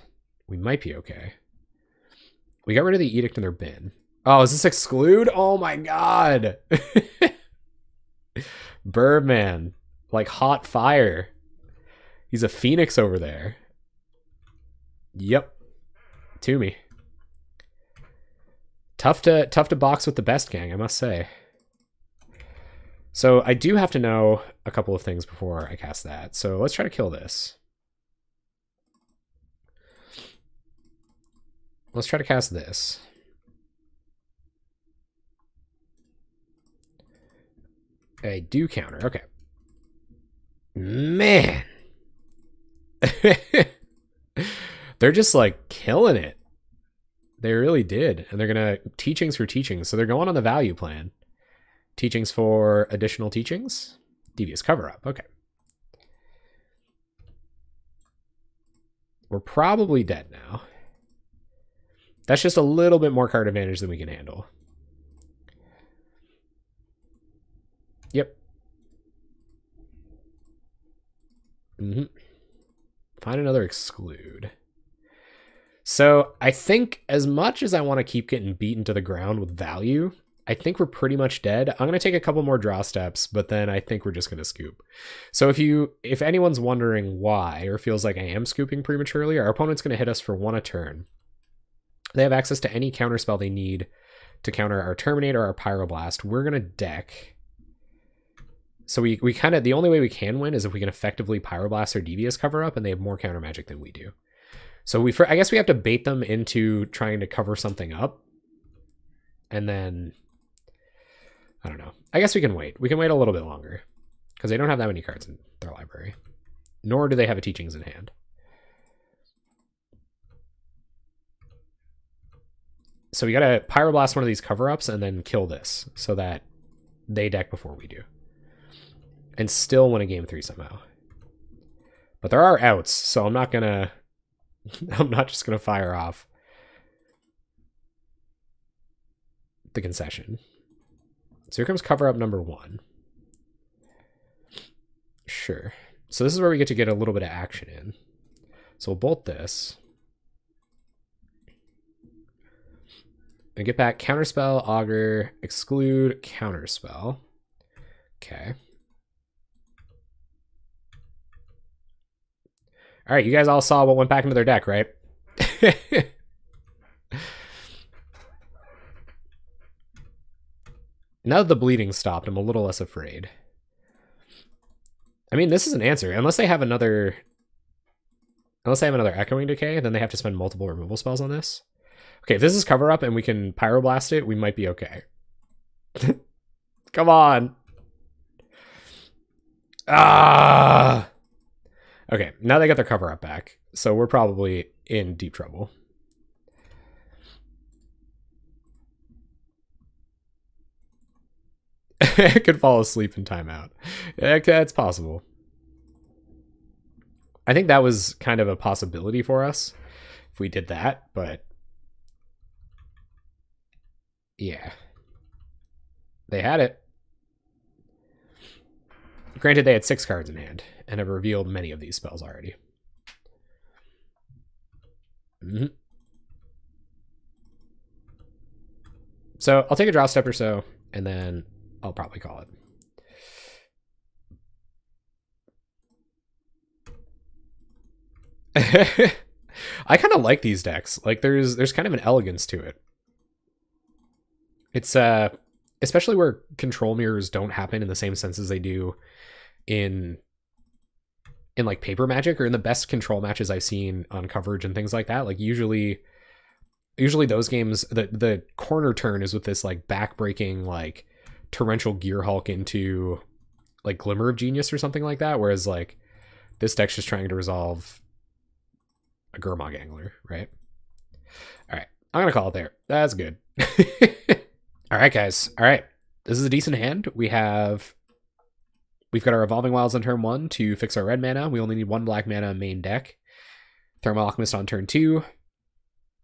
we might be okay. We got rid of the Edict in their bin. Oh, is this exclude? Oh my god! Birdman. Like hot fire. He's a phoenix over there. Yep. To me. Tough to box with the best gang, I must say. So I do have to know a couple of things before I cast that. So let's try to kill this. Let's try to cast this. I do counter. Okay. Man. They're just like killing it. They really did. And they're going to teachings for teachings. So they're going on the value plan. Teachings for additional teachings. Devious cover up. Okay. We're probably dead now. That's just a little bit more card advantage than we can handle. Yep. Find another exclude. So I think as much as I want to keep getting beaten to the ground with value, I think we're pretty much dead. I'm going to take a couple more draw steps, but then I think we're just going to scoop. So if anyone's wondering why or feels like I am scooping prematurely, our opponent's going to hit us for 1 a turn. They have access to any counterspell they need to counter our Terminate or our Pyroblast. We're going to deck. So we kind of, the only way we can win is if we can effectively Pyroblast or Devious cover up, and they have more counter magic than we do. So I guess we have to bait them into trying to cover something up. And then, I don't know. I guess we can wait. We can wait a little bit longer. Because they don't have that many cards in their library. Nor do they have a teachings in hand. So we gotta Pyroblast one of these cover-ups and then kill this. So that they deck before we do. And still win a game 3 somehow. But there are outs, so I'm not gonna... I'm not just going to fire off the concession. So here comes cover up number 1. Sure. So this is where we get a little bit of action in. So we'll bolt this. And get back counterspell, augur, exclude, counterspell. Okay. All right, you guys all saw what went back into their deck, right? Now that the bleeding stopped, I'm a little less afraid. I mean, this is an answer. Unless they have another Echoing Decay, then they have to spend multiple removal spells on this. Okay, if this is cover up and we can Pyroblast it, we might be okay. Come on. Ah. Okay, now they got their cover up back, so we're probably in deep trouble. I could fall asleep in timeout. That's possible. I think that was kind of a possibility for us if we did that, but yeah. They had it. Granted, they had 6 cards in hand and have revealed many of these spells already. So I'll take a draw step or so, and then I'll probably call it. I kind of like these decks. Like there's kind of an elegance to it. It's especially where control mirrors don't happen in the same sense as they do in like paper Magic, or in the best control matches I've seen on coverage and things like that. Like usually those games, the corner turn is with this like backbreaking like torrential Gear Hulk into like Glimmer of Genius or something like that, whereas like this deck's just trying to resolve a Gurmag Angler, right? All right, I'm gonna call it there. That's good. All right, guys. All right, this is a decent hand. We've got our Evolving Wilds on turn 1 to fix our red mana. We only need 1 black mana main deck. Thermal Alchemist on turn 2.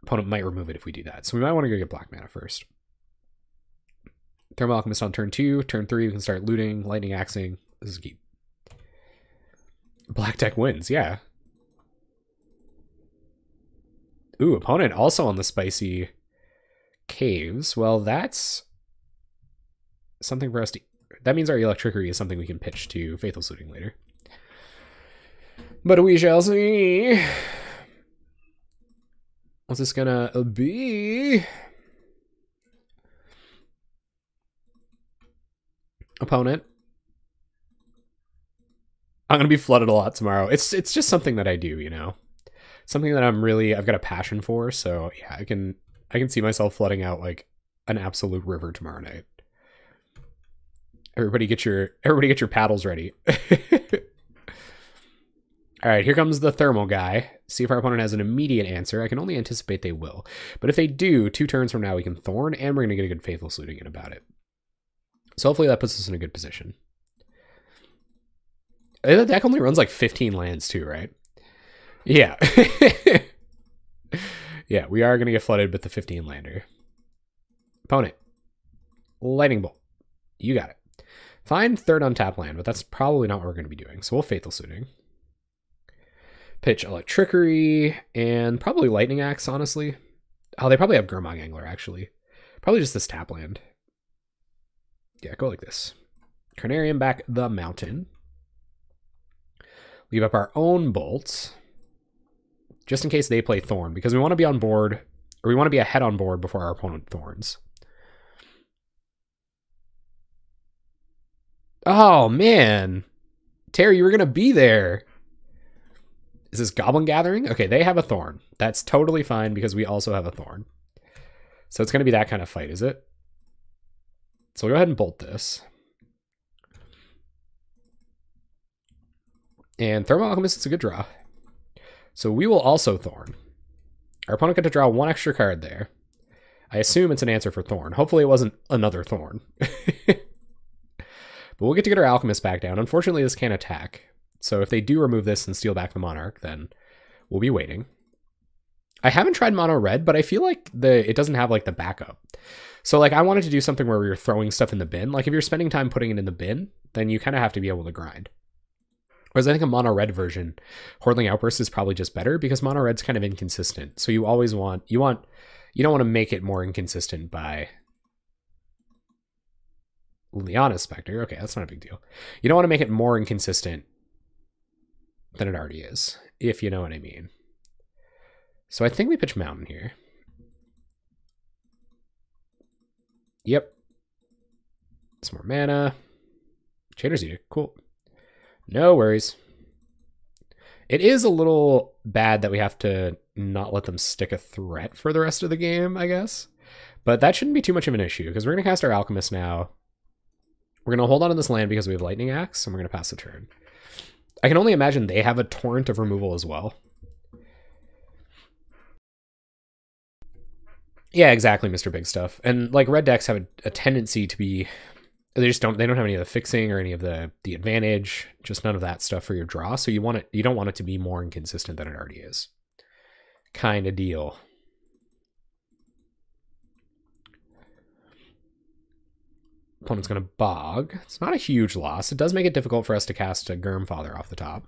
Opponent might remove it if we do that, so we might want to go get black mana first. Thermal Alchemist on turn 2. Turn 3, we can start looting, lightning axing. This is key. Black deck wins, yeah. Ooh, opponent also on the spicy caves. Well, that's something for us to... That means our Electricity is something we can pitch to Faithless Looting later. But we shall see. What's this gonna be? Opponent. I'm gonna be flooded a lot tomorrow. It's just something that I do, you know? Something that I've got a passion for, so yeah, I can see myself flooding out like an absolute river tomorrow night. Everybody get your paddles ready. All right, here comes the thermal guy. See if our opponent has an immediate answer. I can only anticipate they will. But if they do, 2 turns from now we can Thorn, and we're going to get a good Faithless Looting in about it. So hopefully that puts us in a good position. The deck only runs like 15 lands too, right? Yeah. Yeah, we are going to get flooded with the 15 lander. Opponent. Lightning Bolt. You got it. Fine, 3rd untap land, but that's probably not what we're going to be doing. So we'll Faithless Looting. Pitch Electricity, and probably Lightning Axe, honestly. Oh, they probably have Gurmag Angler, actually. Probably just this tap land. Yeah, go like this. Carnarium back the mountain. Leave up our own bolts. Just in case they play Thorn, because we want to be on board, or we want to be ahead on board before our opponent Thorns. Oh, man. Terry, you were going to be there. Is this Goblin Gathering? Okay, they have a Thorn. That's totally fine because we also have a Thorn. So it's going to be that kind of fight, is it? So we'll go ahead and bolt this. And Thermal Alchemist is a good draw. So we will also Thorn. Our opponent got to draw 1 extra card there. I assume it's an answer for Thorn. Hopefully it wasn't another Thorn. But we'll get our Alchemist back down. Unfortunately, this can't attack. So if they do remove this and steal back the Monarch, then we'll be waiting. I haven't tried mono red, but I feel like it doesn't have like the backup. So like I wanted to do something where we were throwing stuff in the bin. Like if you're spending time putting it in the bin, then you kind of have to be able to grind. Whereas I think a mono red version, Hordeling Outburst is probably just better because mono red's kind of inconsistent. So you always you don't want to make it more inconsistent by Liana Spectre. Okay, that's not a big deal. You don't want to make it more inconsistent than it already is, if you know what I mean. So I think we pitch Mountain here. Yep. Some more mana. Chainer's Edict, cool. No worries. It is a little bad that we have to not let them stick a threat for the rest of the game, I guess. But that shouldn't be too much of an issue, because we're going to cast our Alchemist now. We're going to hold on to this land because we have Lightning Axe, and we're going to pass the turn. I can only imagine they have a torrent of removal as well. Yeah, exactly, Mr. Big Stuff. And like red decks have a tendency to be, they don't have any of the fixing or any of the advantage, just none of that stuff for your draw. So you don't want it to be more inconsistent than it already is. Kind of deal. Opponent's going to bog. It's not a huge loss. It does make it difficult for us to cast a Germfather off the top.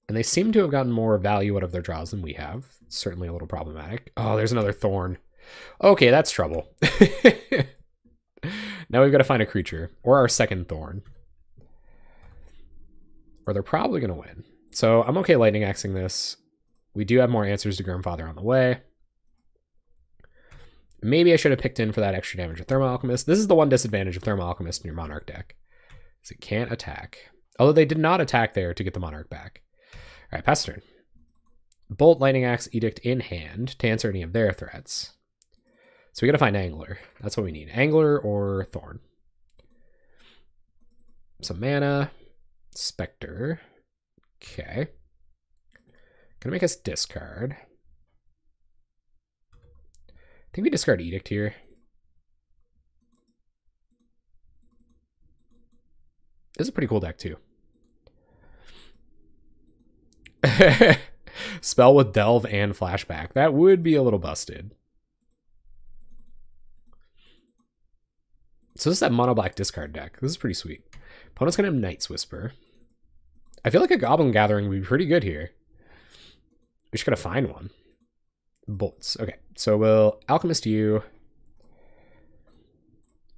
And they seem to have gotten more value out of their draws than we have. It's certainly a little problematic. Oh, there's another Thorn. Okay, that's trouble. Now we've got to find a creature. Or our second Thorn. Or they're probably going to win. So I'm okay Lightning Axing this. We do have more answers to Germfather on the way. Maybe I should have picked in for that extra damage with Thermal Alchemist. This is the one disadvantage of Thermal Alchemist in your Monarch deck. Is it can't attack. Although they did not attack there to get the Monarch back. Alright, pass turn. Bolt, Lightning Axe, Edict in hand to answer any of their threats. So we gotta find Angler. That's what we need. Angler or Thorn. Some mana. Spectre. Okay. Gonna make us discard. I think we discard Edict here. This is a pretty cool deck too. Spell with Delve and Flashback. That would be a little busted. So this is that mono black discard deck. This is pretty sweet. Opponent's gonna have Night's Whisper. I feel like a Goblin Gathering would be pretty good here. We just gotta find one. Bolts. Okay, so we'll Alchemist you.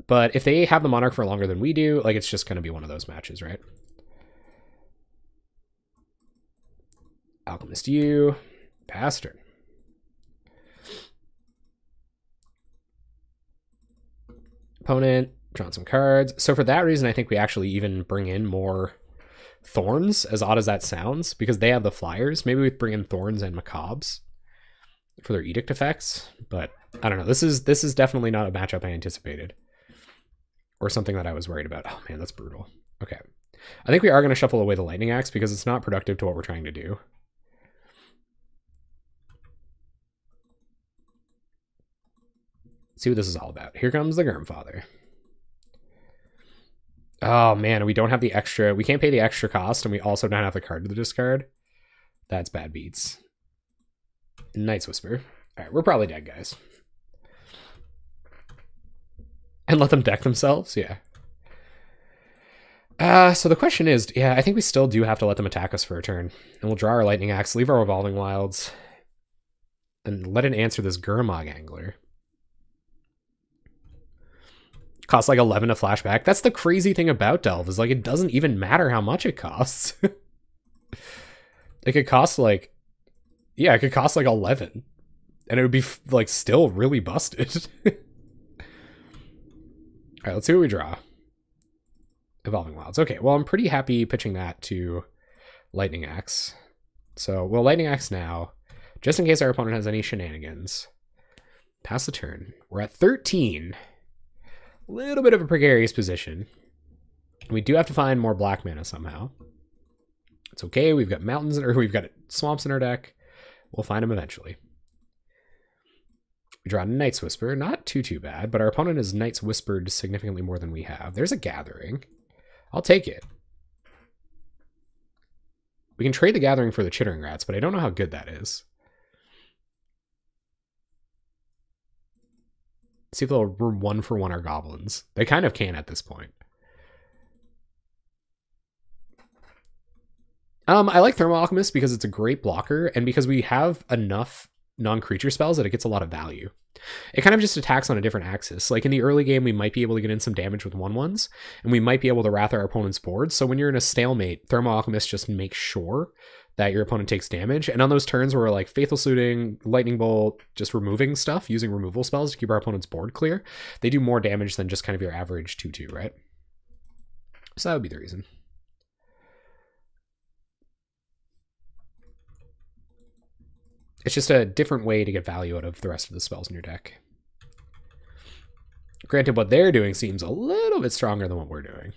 But if they have the Monarch for longer than we do, like it's just gonna be one of those matches, right? Alchemist you. Pass turn. Opponent, drawn some cards. So for that reason, I think we actually even bring in more Thorns, as odd as that sounds, because they have the flyers. Maybe we bring in Thorns and Macabres for their Edict effects, but I don't know. This is definitely not a matchup I anticipated, or something that I was worried about. Oh man, that's brutal. Okay, I think we are going to shuffle away the Lightning Axe because it's not productive to what we're trying to do. See what this is all about. Here comes the Germfather. Oh man, we don't have the extra. We can't pay the extra cost, and we also don't have the card to the discard. That's bad beats. Night's Whisper. All right, we're probably dead, guys. And let them deck themselves? Yeah. So the question is, yeah, I think we still do have to let them attack us for a turn. And we'll draw our Lightning Axe, leave our Revolving Wilds, and let it answer this Gurmag Angler. Costs like 11 to flashback. That's the crazy thing about Delve, is like it doesn't even matter how much it costs. It could cost like, yeah, it could cost like 11, and it would be like still really busted. All right, let's see what we draw. Evolving Wilds. Okay, well, I'm pretty happy pitching that to Lightning Axe. So we'll Lightning Axe now, just in case our opponent has any shenanigans. Pass the turn. We're at 13. A little bit of a precarious position. We do have to find more black mana somehow. It's okay. We've got mountains, or we've got swamps in our deck. We'll find them eventually. We draw Night's Whisper. Not too bad, but our opponent has Night's Whispered significantly more than we have. There's a Gathering. I'll take it. We can trade the Gathering for the Chittering Rats, but I don't know how good that is. See if they'll one for one our goblins. They kind of can at this point. I like Thermal Alchemist because it's a great blocker, and because we have enough non-creature spells that it gets a lot of value. It kind of just attacks on a different axis. Like in the early game, we might be able to get in some damage with 1/1s, and we might be able to wrath our opponent's board. So when you're in a stalemate, Thermal Alchemist just makes sure that your opponent takes damage. And on those turns where we're like Faithless Looting, Lightning Bolt, just removing stuff, using removal spells to keep our opponent's board clear, they do more damage than just kind of your average 2/2, right? So that would be the reason. It's just a different way to get value out of the rest of the spells in your deck. Granted, what they're doing seems a little bit stronger than what we're doing.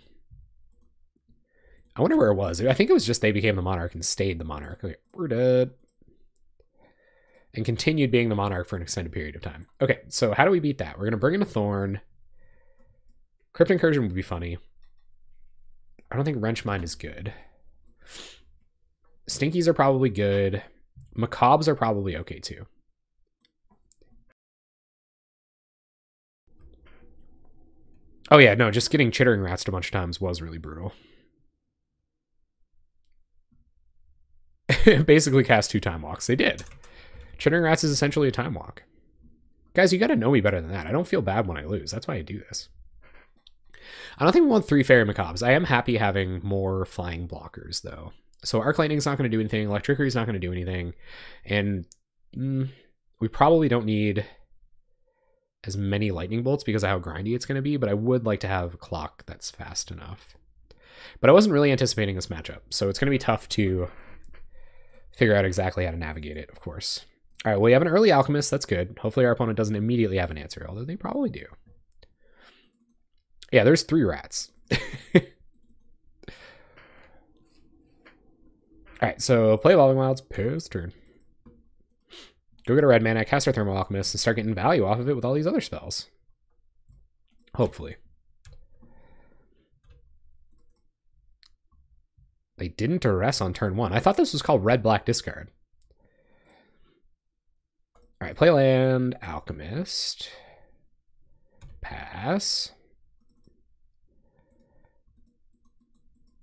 I wonder where it was. I think it was just they became the Monarch and stayed the Monarch. Okay, we're dead. And continued being the Monarch for an extended period of time. Okay, so how do we beat that? We're going to bring in a Thorn. Crypt Incursion would be funny. I don't think Wrench Mind is good. Stinkies are probably good. Macabres are probably okay too. Oh yeah, no, just getting Chittering Rats a bunch of times was really brutal. Basically cast 2 Time Walks. They did. Chittering Rats is essentially a Time Walk. Guys, you gotta know me better than that. I don't feel bad when I lose. That's why I do this. I don't think we want 3 Fairy Macabres. I am happy having more flying blockers, though. So Arc Lightning's not going to do anything. Electricity not going to do anything. And we probably don't need as many Lightning Bolts because of how grindy it's going to be, but I would like to have a clock that's fast enough. But I wasn't really anticipating this matchup, so it's going to be tough to figure out exactly how to navigate it, of course. All right, well, we have an early Alchemist. That's good. Hopefully our opponent doesn't immediately have an answer, although they probably do. Yeah, there's 3 rats. All right, so play Evolving Wilds, pass turn. Go get a red mana, cast our Thermal Alchemist, and start getting value off of it with all these other spells. Hopefully. They didn't duress on turn 1. I thought this was called Red-Black Discard. All right, play land, Alchemist. Pass.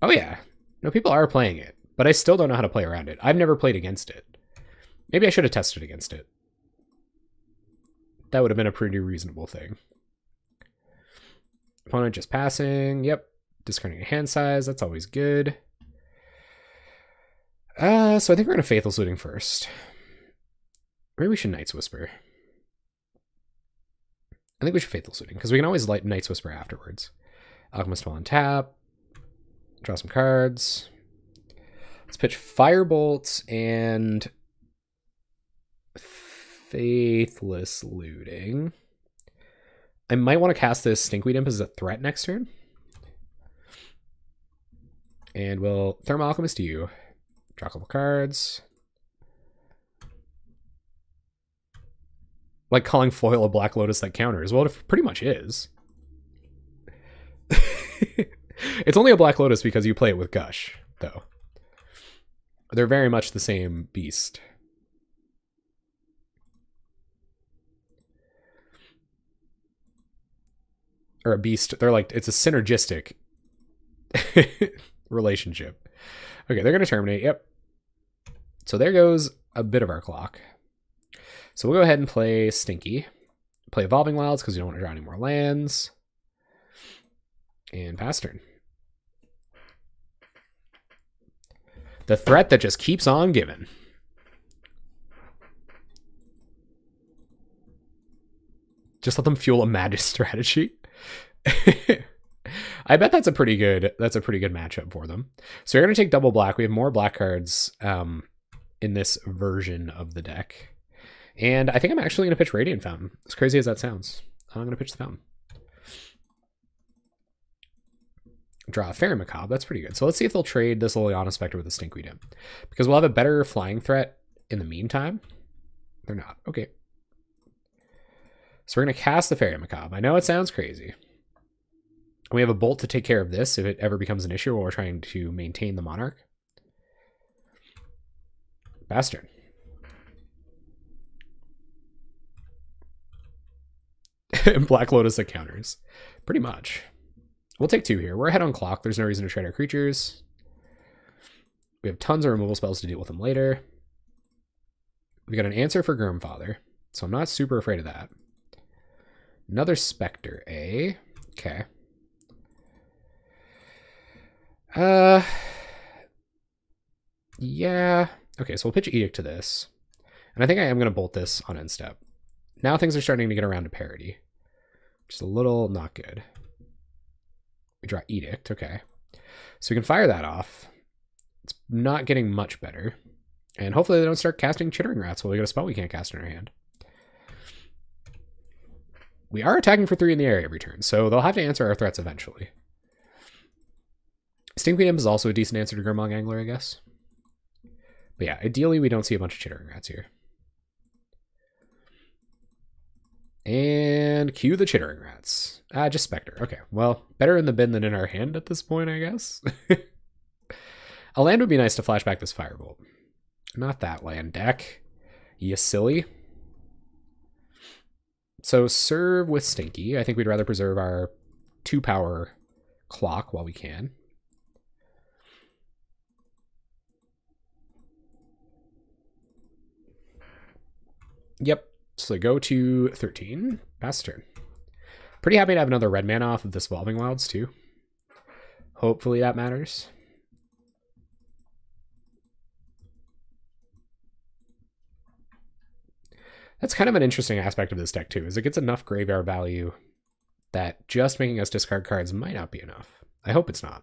Oh yeah, no, people are playing it, but I still don't know how to play around it. I've never played against it. Maybe I should have tested against it. That would have been a pretty reasonable thing. Opponent just passing. Yep. Discarding a hand size. That's always good. So I think we're going to Faithless Looting first. Maybe we should Night's Whisper. I think we should Faithless Looting, because we can always light Night's Whisper afterwards. Alchemist will untap. Draw some cards. Let's pitch Firebolt and Faithless Looting. I might want to cast this Stinkweed Imp as a threat next turn. And we'll Thermal Alchemist to you. Draw a couple cards. Like calling foil a Black Lotus that counters. Well, it pretty much is. It's only a Black Lotus because you play it with Gush, though. They're very much the same beast. Or a beast. They're like, it's a synergistic relationship. Okay, they're going to terminate. Yep. So there goes a bit of our clock. So we'll go ahead and play Stinky. Play Evolving Wilds because we don't want to draw any more lands. And pass turn. The threat that just keeps on giving. Just let them fuel a magic strategy. I bet that's a pretty good matchup for them. So we're going to take double black. We have more black cards in this version of the deck. And I think I'm actually going to pitch Radiant Fountain. As crazy as that sounds. I'm going to pitch the Fountain. Draw a Fairy Macabre. That's pretty good. So let's see if they'll trade this Liliana Spectre with a Stinkweed Imp. Because we'll have a better flying threat in the meantime. They're not. Okay. So we're going to cast the Fairy Macabre. I know it sounds crazy. We have a Bolt to take care of this if it ever becomes an issue while we're trying to maintain the Monarch. Bastard. Black Lotus that counters. Pretty much. We'll take 2 here. We're ahead on clock. There's no reason to trade our creatures. We have tons of removal spells to deal with them later. We got an answer for Grimfather, so I'm not super afraid of that. Another Spectre, eh? Okay. Yeah. Okay, so we'll pitch Edict to this. And I think I am going to bolt this on end step. Now things are starting to get around to parity. Just a little not good. We draw Edict, okay. So we can fire that off. It's not getting much better. And hopefully they don't start casting Chittering Rats while we get a spell we can't cast in our hand. We are attacking for 3 in the area every turn, so they'll have to answer our threats eventually. Stinkweed Imp is also a decent answer to Grimlock Angler, I guess. But yeah, ideally we don't see a bunch of Chittering Rats here. And cue the Chittering Rats. Just Spectre. Okay, well, better in the bin than in our hand at this point, I guess. A land would be nice to flash back this Firebolt. Not that land deck. You silly. So serve with Stinky. I think we'd rather preserve our 2-power clock while we can. Yep. So go to 13. Pass turn. Pretty happy to have another red mana off of this Evolving Wilds too. Hopefully that matters. That's kind of an interesting aspect of this deck too, is it gets enough graveyard value that just making us discard cards might not be enough. I hope it's not.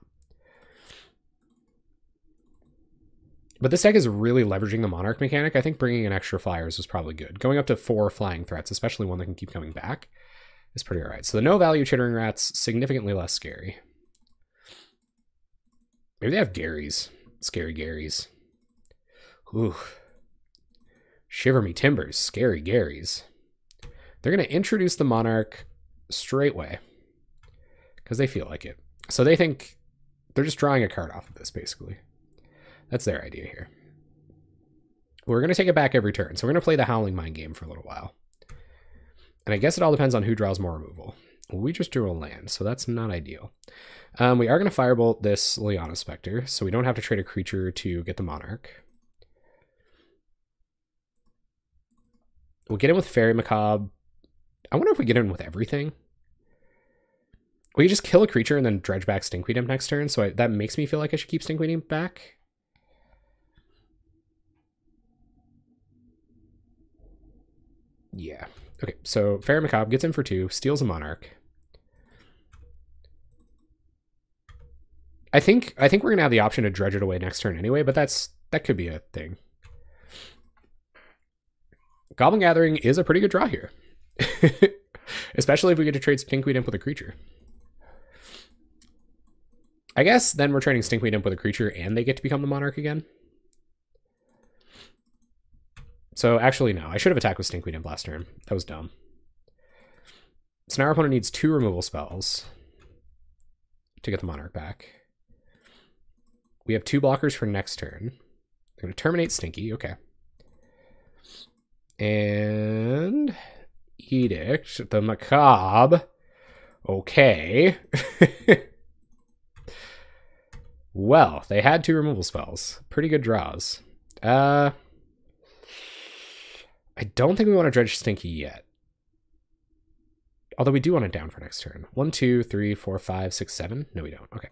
But this deck is really leveraging the Monarch mechanic. I think bringing in extra flyers was probably good. Going up to 4 flying threats, especially one that can keep coming back, is pretty alright. So the no value Chittering Rats, significantly less scary. Maybe they have Garys. Scary Garys. Ooh. Shiver me timbers. Scary Garys. They're going to introduce the Monarch straightway because they feel like it. So they think they're just drawing a card off of this, basically. That's their idea here. We're going to take it back every turn. So we're going to play the Howling Mind game for a little while. And I guess it all depends on who draws more removal. Well, we just drew a land, so that's not ideal. We are going to Firebolt this Liliana Spectre, so we don't have to trade a creature to get the Monarch. We'll get in with Fairy Macabre. I wonder if we get in with everything. We just kill a creature and then dredge back Stinkweed Imp next turn, so that makes me feel like I should keep Stinkweed Imp back. Yeah. Okay, so Fairy Macabre gets in for 2, steals a Monarch. I think we're gonna have the option to dredge it away next turn anyway, but that could be a thing. Goblin Gathering is a pretty good draw here. Especially if we get to trade Stinkweed Imp with a creature. I guess then we're trading Stinkweed Imp with a creature and they get to become the Monarch again. So actually, no. I should have attacked with Stinkweed Imp last turn. That was dumb. So now our opponent needs 2 removal spells to get the Monarch back. We have 2 blockers for next turn. They're going to terminate Stinky. Okay. And Edict the Macabre. Okay. Well, they had 2 removal spells. Pretty good draws. I don't think we want to dredge Stinky yet. Although we do want it down for next turn. 1, 2, 3, 4, 5, 6, 7. No, we don't. Okay.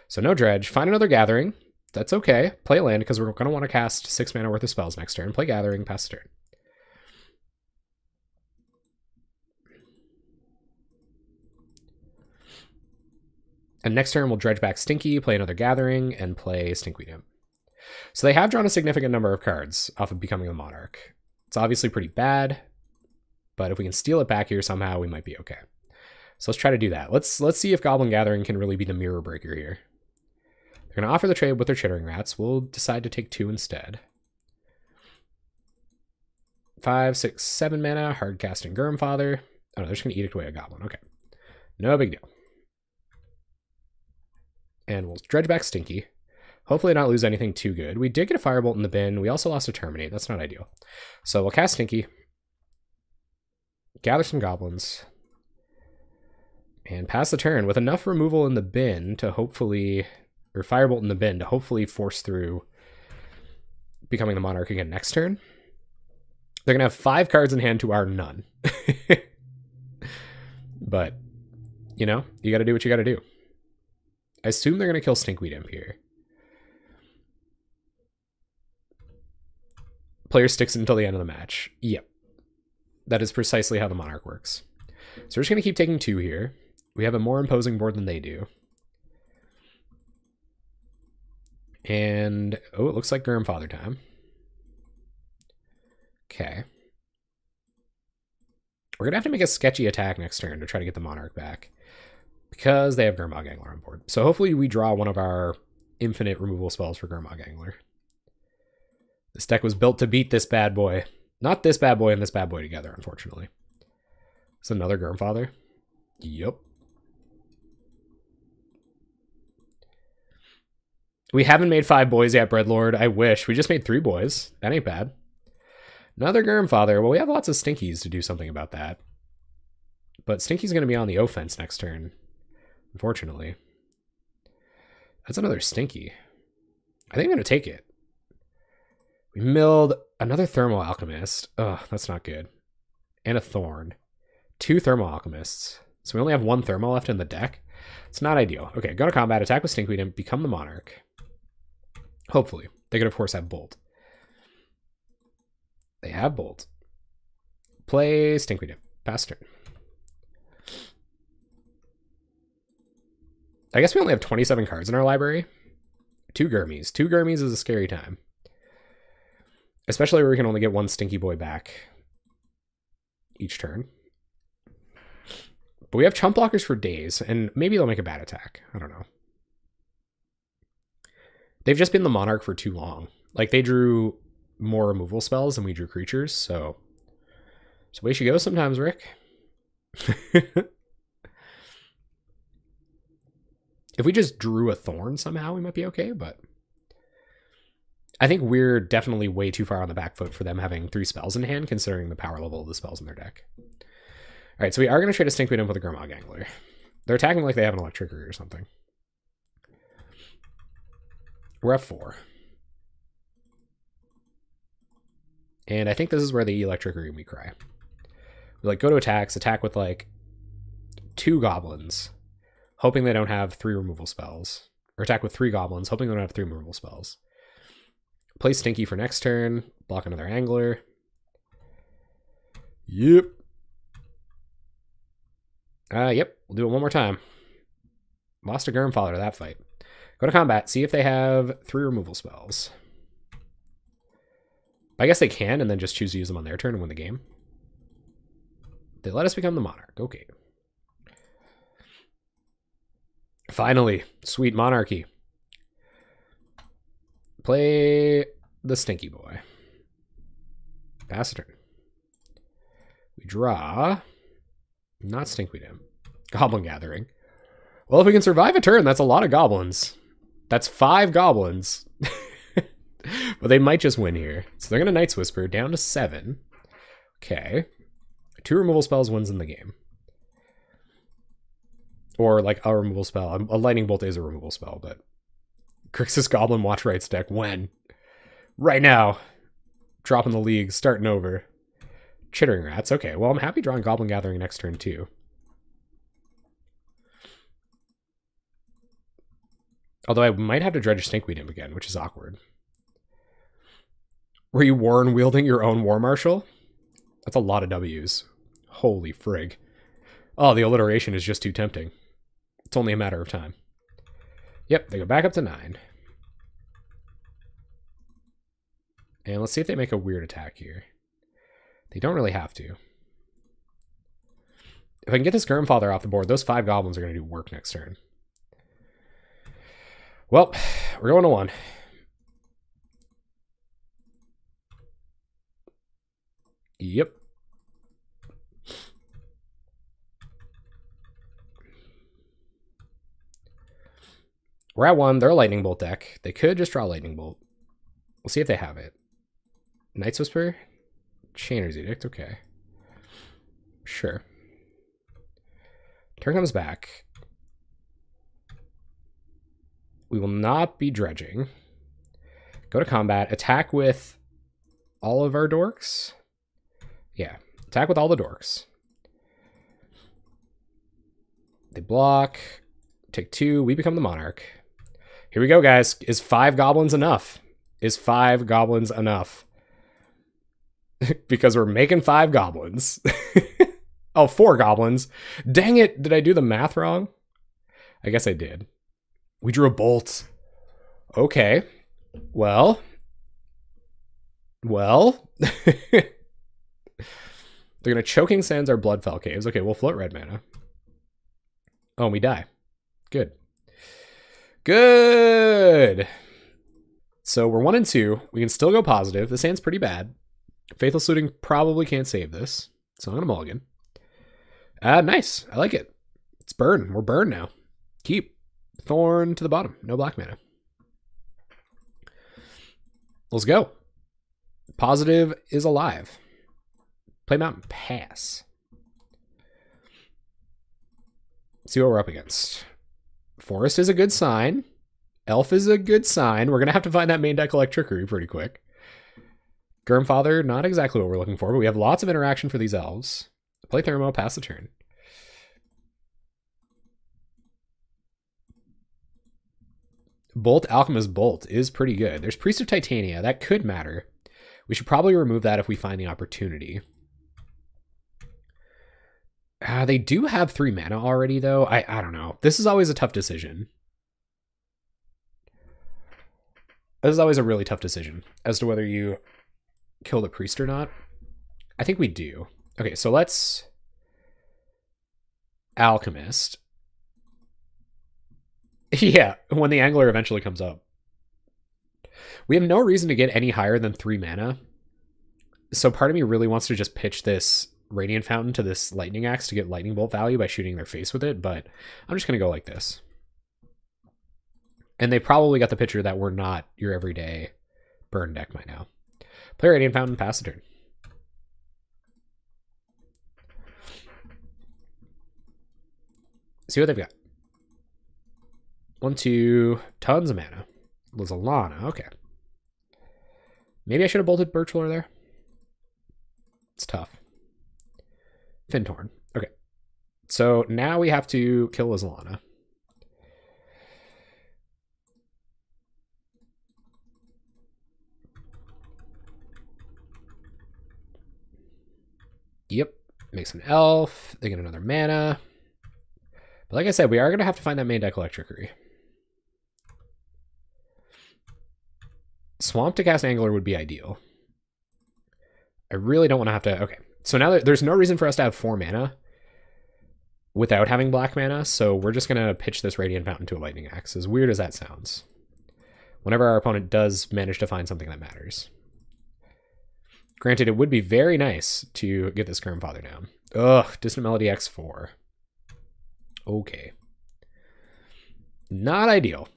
So no dredge. Find another Gathering. That's okay. Play a land because we're going to want to cast 6 mana worth of spells next turn. Play Gathering, pass the turn. And next turn we'll dredge back Stinky, play another Gathering, and play Stinkweed Imp. So they have drawn a significant number of cards off of becoming a Monarch. It's obviously pretty bad, but if we can steal it back here somehow, we might be okay. So let's try to do that. Let's see if Goblin Gathering can really be the mirror breaker here. They're going to offer the trade with their Chittering Rats. We'll decide to take 2 instead. 5, 6, 7 mana, hard casting Gurmfather. Oh no, they're just going to Edict away a Goblin. Okay. No big deal. And we'll dredge back Stinky. Hopefully not lose anything too good. We did get a Firebolt in the bin. We also lost a Terminate. That's not ideal. So we'll cast Stinky. Gather some Goblins. And pass the turn with enough removal in the bin to hopefully... Or Firebolt in the bin to hopefully force through becoming the Monarch again next turn. They're going to have 5 cards in hand to our none. But, you know, you got to do what you got to do. I assume they're going to kill Stinkweed Imp here. Player sticks it until the end of the match. Yep. That is precisely how the Monarch works. So we're just going to keep taking 2 here. We have a more imposing board than they do. And, oh, it looks like Gurmfather time. Okay. We're going to have to make a sketchy attack next turn to try to get the Monarch back. Because they have Gurmag Angler on board. So hopefully we draw one of our infinite removal spells for Gurmag Angler. This deck was built to beat this bad boy. Not this bad boy and this bad boy together, unfortunately. It's another Gurmfather. Yep. We haven't made 5 boys yet, Breadlord. I wish. We just made 3 boys. That ain't bad. Another Gurmfather. Well, we have lots of Stinkies to do something about that. But Stinky's going to be on the offense next turn. unfortunately. That's another stinky. I think I'm going to take it. We milled another Thermal Alchemist. Ugh, that's not good. And a Thorn. 2 Thermal Alchemists. So we only have 1 Thermal left in the deck. It's not ideal. Okay, go to combat, attack with Stinkweed, and become the Monarch. Hopefully. They could, of course, have Bolt. They have Bolt. Play Stinkweed. Pass turn. I guess we only have 27 cards in our library. 2 Gurmies. 2 Gurmies is a scary time. Especially where we can only get 1 Stinky Boy back each turn. But we have chump blockers for days, and maybe they'll make a bad attack. I don't know. They've just been the Monarch for too long. Like, they drew more removal spells than we drew creatures, so... It's the way she goes sometimes, Rick. If we just drew a Thorn somehow, we might be okay, but... I think we're definitely way too far on the back foot for them having 3 spells in hand, considering the power level of the spells in their deck. Alright, so we are going to trade a Stinkweed in with a Gurmag Angler. They're attacking like they have an Electricity or something. We're at 4. And I think this is where the Electricity we cry. We like go to attacks, attack with like 2 goblins, hoping they don't have 3 removal spells. Or attack with 3 goblins, hoping they don't have 3 removal spells. Play Stinky for next turn, block another Angler. Yep. Yep, we'll do it one more time. Lost a Gurmfather to that fight. Go to combat, see if they have 3 removal spells. I guess they can, and then just choose to use them on their turn and win the game. They let us become the Monarch. Okay. Finally, sweet Monarchy. Play the Stinky Boy. Pass a turn. We draw... Not Stinkweed him. Goblin Gathering. Well, if we can survive a turn, that's a lot of goblins. That's 5 goblins. But they might just win here. So they're going to Night's Whisper down to 7. Okay. 2 removal spells wins in the game. Or like a removal spell. A Lightning Bolt is a removal spell, but... Grixis Goblin Watch Rights deck. When? Right now. Dropping the league. Starting over. Chittering Rats. Okay, well, I'm happy drawing Goblin Gathering next turn, too. Although I might have to dredge Stinkweed him again, which is awkward. Were you Warren wielding your own War Marshal? That's a lot of W's. Holy frig. Oh, the alliteration is just too tempting. It's only a matter of time. Yep, they go back up to 9. And let's see if they make a weird attack here. They don't really have to. If I can get this Gurmfather off the board, those 5 goblins are going to do work next turn. Well, we're going to 1. Yep. We're at 1. They're a Lightning Bolt deck. They could just draw Lightning Bolt. We'll see if they have it. Night's Whisper? Chainer's Edict, okay. Sure. Turn comes back. We will not be dredging. Go to combat. Attack with all of our dorks? Yeah. Attack with all the dorks. They block. Take 2. We become the Monarch. Here we go, guys. Is 5 goblins enough? Is 5 goblins enough? Because we're making 5 goblins. Oh, 4 goblins. Dang it. Did I do the math wrong? I guess I did. We drew a bolt. Okay. Well. They're going to Choking Sands our Bloodfell Caves. Okay, we'll float red mana. Oh, and we die. Good. Good. So we're 1 and 2. We can still go positive. This hand's pretty bad. Faithless Looting probably can't save this. So I'm going to mulligan. Nice. I like it. It's burn. We're burned now. Keep. Thorn to the bottom. No black mana. Let's go. Positive is alive. Play Mountain Pass. See what we're up against. Forest is a good sign. Elf is a good sign. We're going to have to find that main deck Electrickery pretty quick. Gurmfather, not exactly what we're looking for, but we have lots of interaction for these elves. Play Thermo, pass the turn. Bolt, Alchemist Bolt is pretty good. There's Priest of Titania. That could matter. We should probably remove that if we find the opportunity. They do have 3 mana already, though. I don't know. This is always a tough decision. This is always a really tough decision as to whether you kill the priest or not. I think we do. Okay, so let's Alchemist. Yeah, when the Angler eventually comes up. We have no reason to get any higher than 3 mana. So part of me really wants to just pitch this Radiant Fountain to this Lightning Axe to get Lightning Bolt value by shooting their face with it, but I'm just going to go like this. And they probably got the picture that we're not your everyday burn deck by now. Play Radiant Fountain, pass the turn. See what they've got. 1, 2, tons of mana. Lizalana, okay. Maybe I should have bolted Birchwiller there. It's tough. Fintorn, okay. So now we have to kill Lizalana. Yep, makes an elf. They get another mana. But like I said, we are going to have to find that main deck Electrickery. Swamp to cast Angler would be ideal. I really don't want to have to... Okay, so now there's no reason for us to have 4 mana without having black mana, so we're just going to pitch this Radiant Fountain to a Lightning Axe, as weird as that sounds. Whenever our opponent does manage to find something that matters. Granted, it would be very nice to get this Gurmfather down. Ugh, Distant Melody X4. Okay. Not ideal.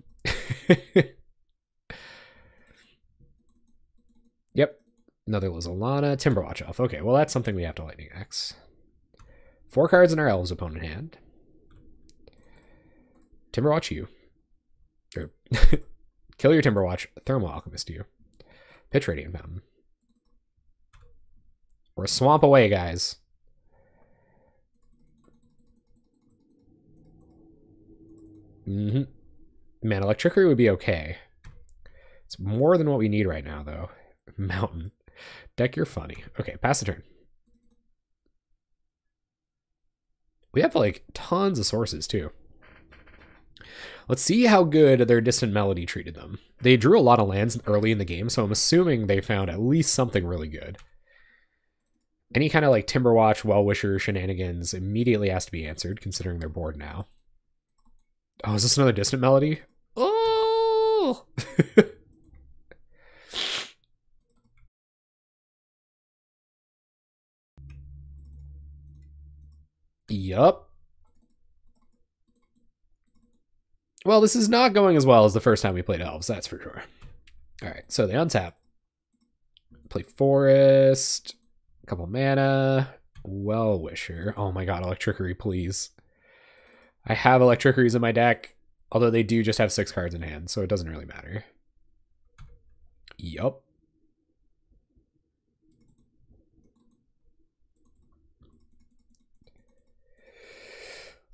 Yep. Another Lizalana. Timberwatch Elf. Okay, well that's something we have to Lightning Axe. 4 cards in our Elves opponent hand. Timberwatch you. Or kill your Timberwatch. Thermal Alchemist you. Pitch Radiant Fountain. We're a swamp away, guys. Man, Electrickery would be okay. It's more than what we need right now, though. Mountain. Deck, you're funny. Okay, pass the turn. We have, like, tons of sources, too. Let's see how good their Distant Melody treated them. They drew a lot of lands early in the game, so I'm assuming they found at least something really good. Any kind of, like, Timberwatch, Well-Wisher shenanigans immediately has to be answered, considering they're bored now. Oh, is this another Distant Melody? Oh! Yup. Well, this is not going as well as the first time we played Elves, that's for sure. Alright, so they untap. Play Forest. A couple mana. Well-Wisher. Oh my god, Electrickery, please. I have Electrickeries in my deck, although they do just have 6 cards in hand, so it doesn't really matter. Yup.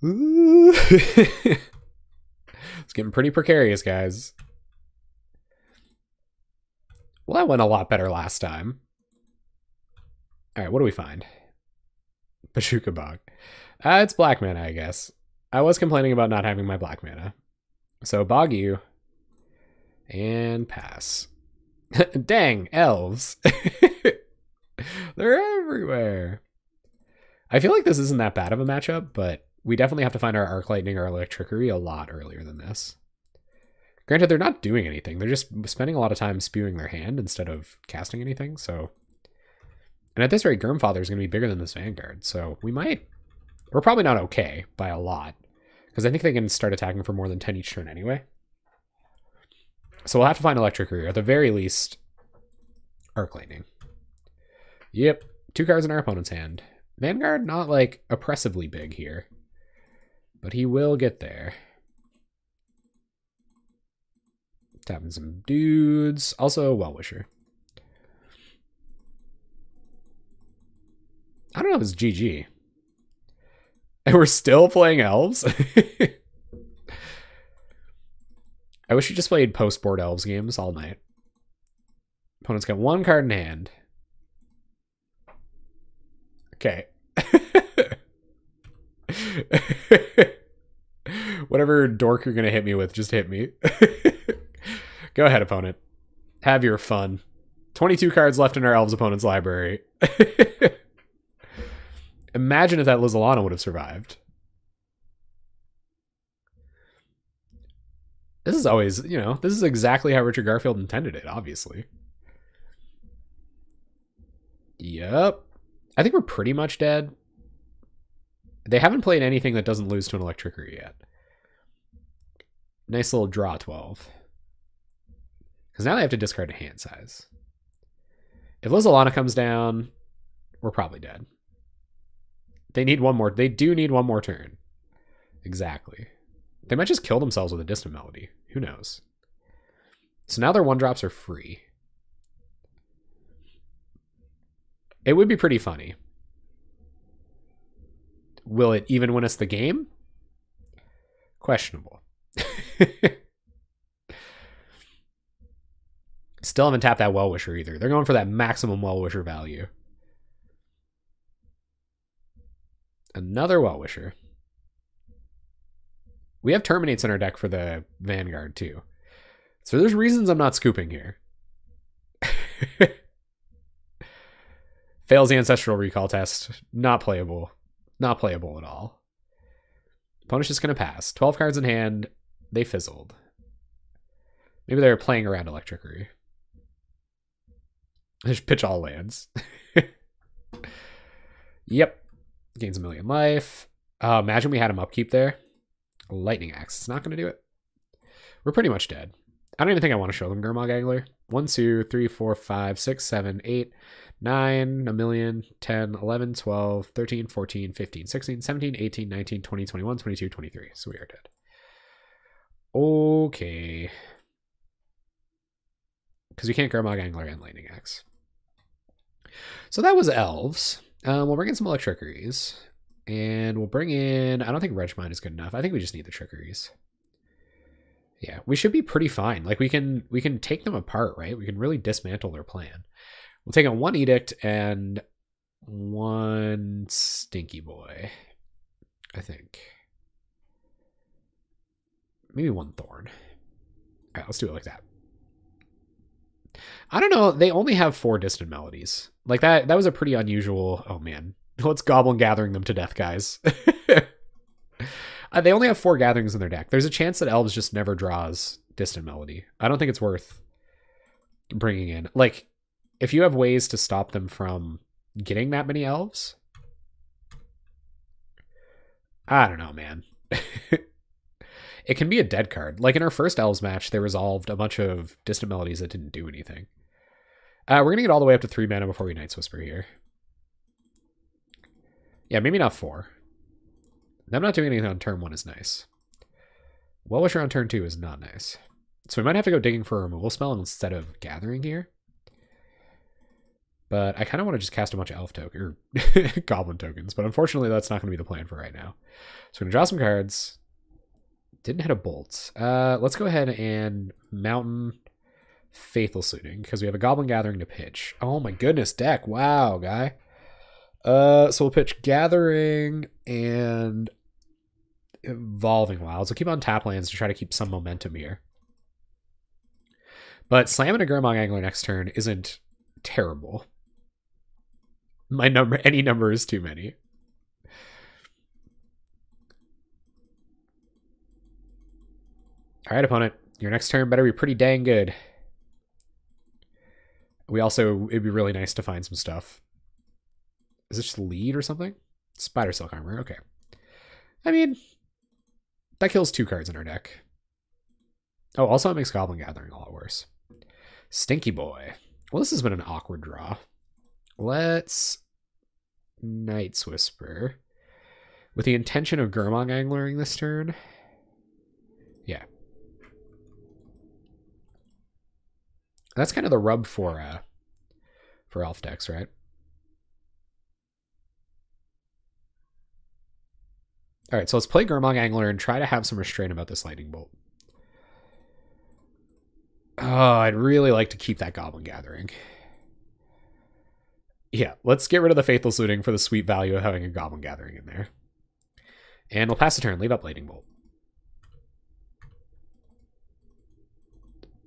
Ooh. It's getting pretty precarious, guys. Well, that went a lot better last time. Alright, what do we find? Bashuka Bog. It's black mana, I guess. I was complaining about not having my black mana. So, bog you. And pass. Dang, elves. They're everywhere. I feel like this isn't that bad of a matchup, but we definitely have to find our Arc Lightning or Electrickery a lot earlier than this. Granted, they're not doing anything. They're just spending a lot of time spewing their hand instead of casting anything, so... And at this rate, Gurmfather is going to be bigger than this Vanguard, so we might... We're probably not okay by a lot, because I think they can start attacking for more than 10 each turn anyway. So we'll have to find Electrickery, or at the very least, Arc Lightning. Yep, 2 cards in our opponent's hand. Vanguard, not like oppressively big here, but he will get there. Tapping some dudes. Also, Well-Wisher. I don't know if it's GG. And we're still playing Elves? I wish we just played post-board Elves games all night. Opponent's got one card in hand. Okay. Whatever dork you're going to hit me with, just hit me. Go ahead, opponent. Have your fun. 22 cards left in our Elves opponent's library. Imagine if that Lizalana would have survived. This is always, you know, this is exactly how Richard Garfield intended it, obviously. Yep. I think we're pretty much dead. They haven't played anything that doesn't lose to an Electricity yet. Nice little draw 12. Because now they have to discard a hand size. If Lizalana comes down, we're probably dead. They need one more. They do need one more turn. Exactly. They might just kill themselves with a Distant Melody. Who knows? So now their 1-drops are free. It would be pretty funny. Will it even win us the game? Questionable. Still haven't tapped that Well-Wisher either. They're going for that maximum Well-Wisher value. Another Well-Wisher. We have Terminates in our deck for the Vanguard too. So there's reasons I'm not scooping here. Fails the Ancestral Recall test. Not playable. Not playable at all. Opponent's just going to pass. 12 cards in hand. They fizzled. Maybe they're playing around Electricity. Just pitch all lands. Yep. Gains a million life. Imagine we had him upkeep there. Lightning Axe. It's not going to do it. We're pretty much dead. I don't even think I want to show them Gurmag Angler. 1, 2, 3, 4, 5, 6, 7, 8, 9, a million, 10, 11, 12, 13, 14, 15, 16, 17, 18, 19, 20, 21, 22, 23. So we are dead. Okay. Because we can't Gurmag Angler and Lightning Axe. So that was Elves. We'll bring in some Electrickeries. And we'll bring in... I don't think Regmine is good enough. I think we just need the Trickeries. Yeah, we should be pretty fine. Like, we can take them apart, right? We can really dismantle their plan. We'll take on 1 Edict and 1 Stinky Boy, I think. Maybe 1 Thorn. All right, let's do it like that. I don't know. They only have 4 Distant Melodies. Like, that was a pretty unusual... Oh, man. Let's Goblin Gathering them to death, guys. They only have 4 gatherings in their deck. There's a chance that Elves just never draws Distant Melody. I don't think it's worth bringing in. Like, if you have ways to stop them from getting that many Elves, I don't know, man. It can be a dead card. Like in our first Elves match, they resolved a bunch of Distant Melodies that didn't do anything. We're going to get all the way up to 3 mana before we Night's Whisper here. Yeah, maybe not 4. Them not doing anything on turn 1 is nice. Well-Wisher on turn 2 is not nice. So we might have to go digging for a removal spell instead of gathering here. But I kind of want to just cast a bunch of elf tokens, or goblin tokens. But unfortunately, that's not going to be the plan for right now. So we're going to draw some cards. Didn't hit a bolt. Let's go ahead and Mountain Faithless Looting, because we have a Goblin Gathering to pitch. Oh my goodness, deck. Wow, guy. So we'll pitch Gathering and Evolving Wilds. We'll keep on tap lands to try to keep some momentum here. But slamming a Gurmag Angler next turn isn't terrible. Any number is too many. All right, opponent. Your next turn better be pretty dang good. It'd be really nice to find some stuff. Is this just lead or something? Spider Silk Armor, okay. I mean, that kills 2 cards in our deck. Oh, also it makes Goblin Gathering a lot worse. Stinky Boy. Well, this has been an awkward draw. Let's Night's Whisper. With the intention of Gurmag Anglering this turn. Yeah. That's kind of the rub for elf decks, right? All right, so let's play Gurmag Angler and try to have some restraint about this Lightning Bolt. Oh, I'd really like to keep that Goblin Gathering. Yeah, let's get rid of the Faithless Looting for the sweet value of having a Goblin Gathering in there. And we'll pass the turn, leave up Lightning Bolt.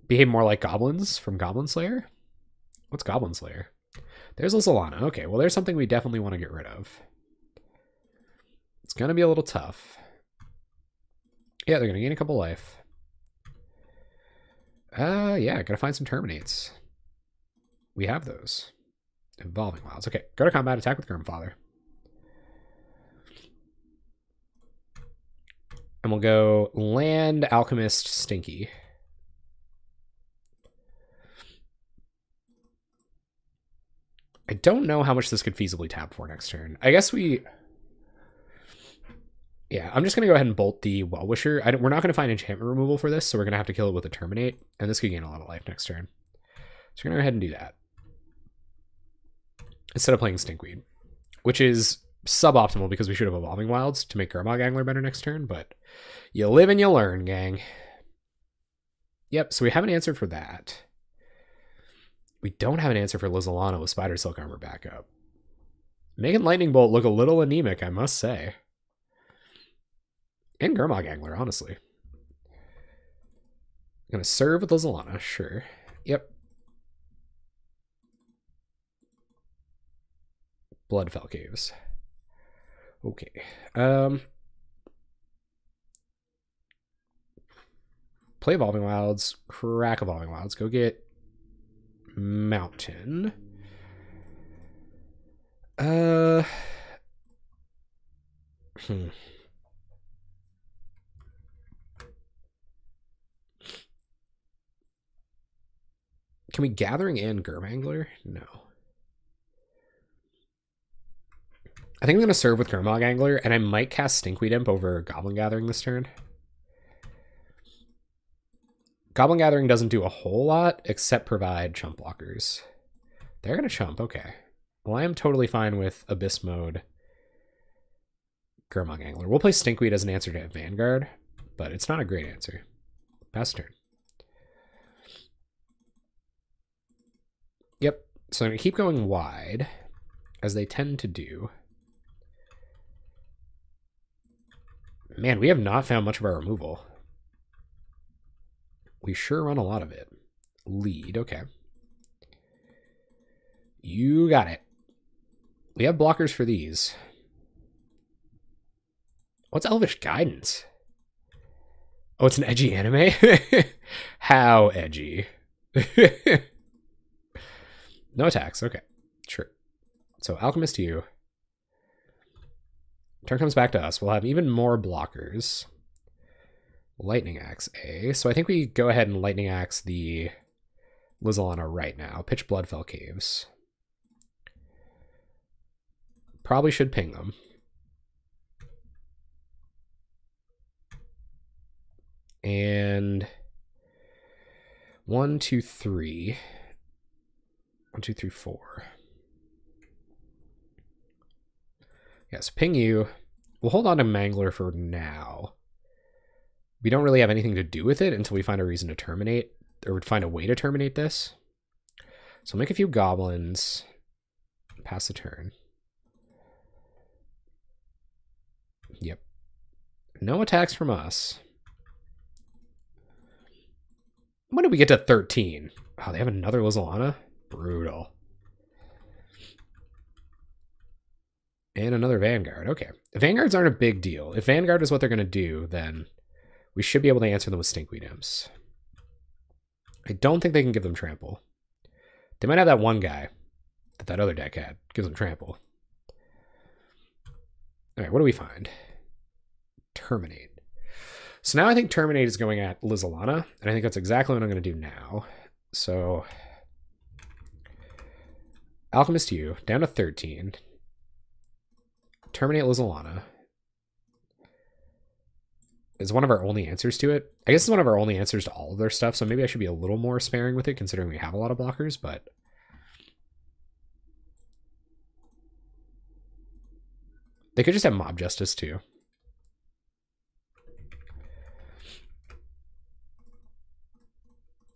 Behave more like goblins from Goblin Slayer? What's Goblin Slayer? There's Lizalana. Okay, well there's something we definitely want to get rid of. It's going to be a little tough. Yeah, they're going to gain a couple life. Yeah, gotta find some Terminates. We have those. Evolving Wilds. Okay, go to combat, attack with Grimfather. And we'll go Land, Alchemist, Stinky. I don't know how much this could feasibly tap for next turn. I guess we... Yeah, I'm just going to go ahead and bolt the Well-Wisher. We're not going to find enchantment removal for this, so we're going to have to kill it with a Terminate, and this could gain a lot of life next turn. So we're going to go ahead and do that. Instead of playing Stinkweed, which is suboptimal because we should have Evolving Wilds to make Gurmag Angler better next turn, but you live and you learn, gang. Yep, so we have an answer for that. We don't have an answer for Lizalana with Spider Silk Armor backup. Making Lightning Bolt look a little anemic, I must say. And Gurmag Angler, honestly. I'm going to serve with Lizalana, sure. Yep. Bloodfell Caves. Okay. Play Evolving Wilds. Crack Evolving Wilds. Go get Mountain. Can we Gathering and Gurmangler? No. I think I'm going to serve with Gurmag Angler, and I might cast Stinkweed Imp over Goblin Gathering this turn. Goblin Gathering doesn't do a whole lot, except provide chump blockers. They're going to chump, okay. Well, I am totally fine with Abyss Mode Gurmag Angler. We'll play Stinkweed as an answer to Vanguard, but it's not a great answer. Pass turn. Yep, so I'm going to keep going wide, as they tend to do. Man, we have not found much of our removal. We sure run a lot of it. Lead, okay. You got it. We have blockers for these. What's Elvish Guidance? Oh, it's an edgy anime? How edgy? No attacks, okay. Sure. So Alchemist to you. Turn comes back to us. We'll have even more blockers. Lightning Axe A. So I think we go ahead and Lightning Axe the Lizalana right now. Pitch Bloodfell Caves. Probably should ping them. And 1, 2, 3. 1, 2, 3, 4. Yes, ping you. We'll hold on to Mangler for now. We don't really have anything to do with it until we find a reason to terminate, or would find a way to terminate this. So make a few goblins. Pass the turn. Yep. No attacks from us. When did we get to 13? Oh, they have another Lizalana? Brutal. And another Vanguard. Okay. Vanguards aren't a big deal. If Vanguard is what they're going to do, then we should be able to answer them with Stinkweed Imps. I don't think they can give them Trample. They might have that one guy that other deck had. Gives them Trample. All right, what do we find? Terminate. So now I think Terminate is going at Lizalana, and I think that's exactly what I'm going to do now. So Alchemist to you, down to 13. Terminate Lizalana. is one of our only answers to it. I guess it's one of our only answers to all of their stuff, so maybe I should be a little more sparing with it considering we have a lot of blockers, but... They could just have Mob Justice, too.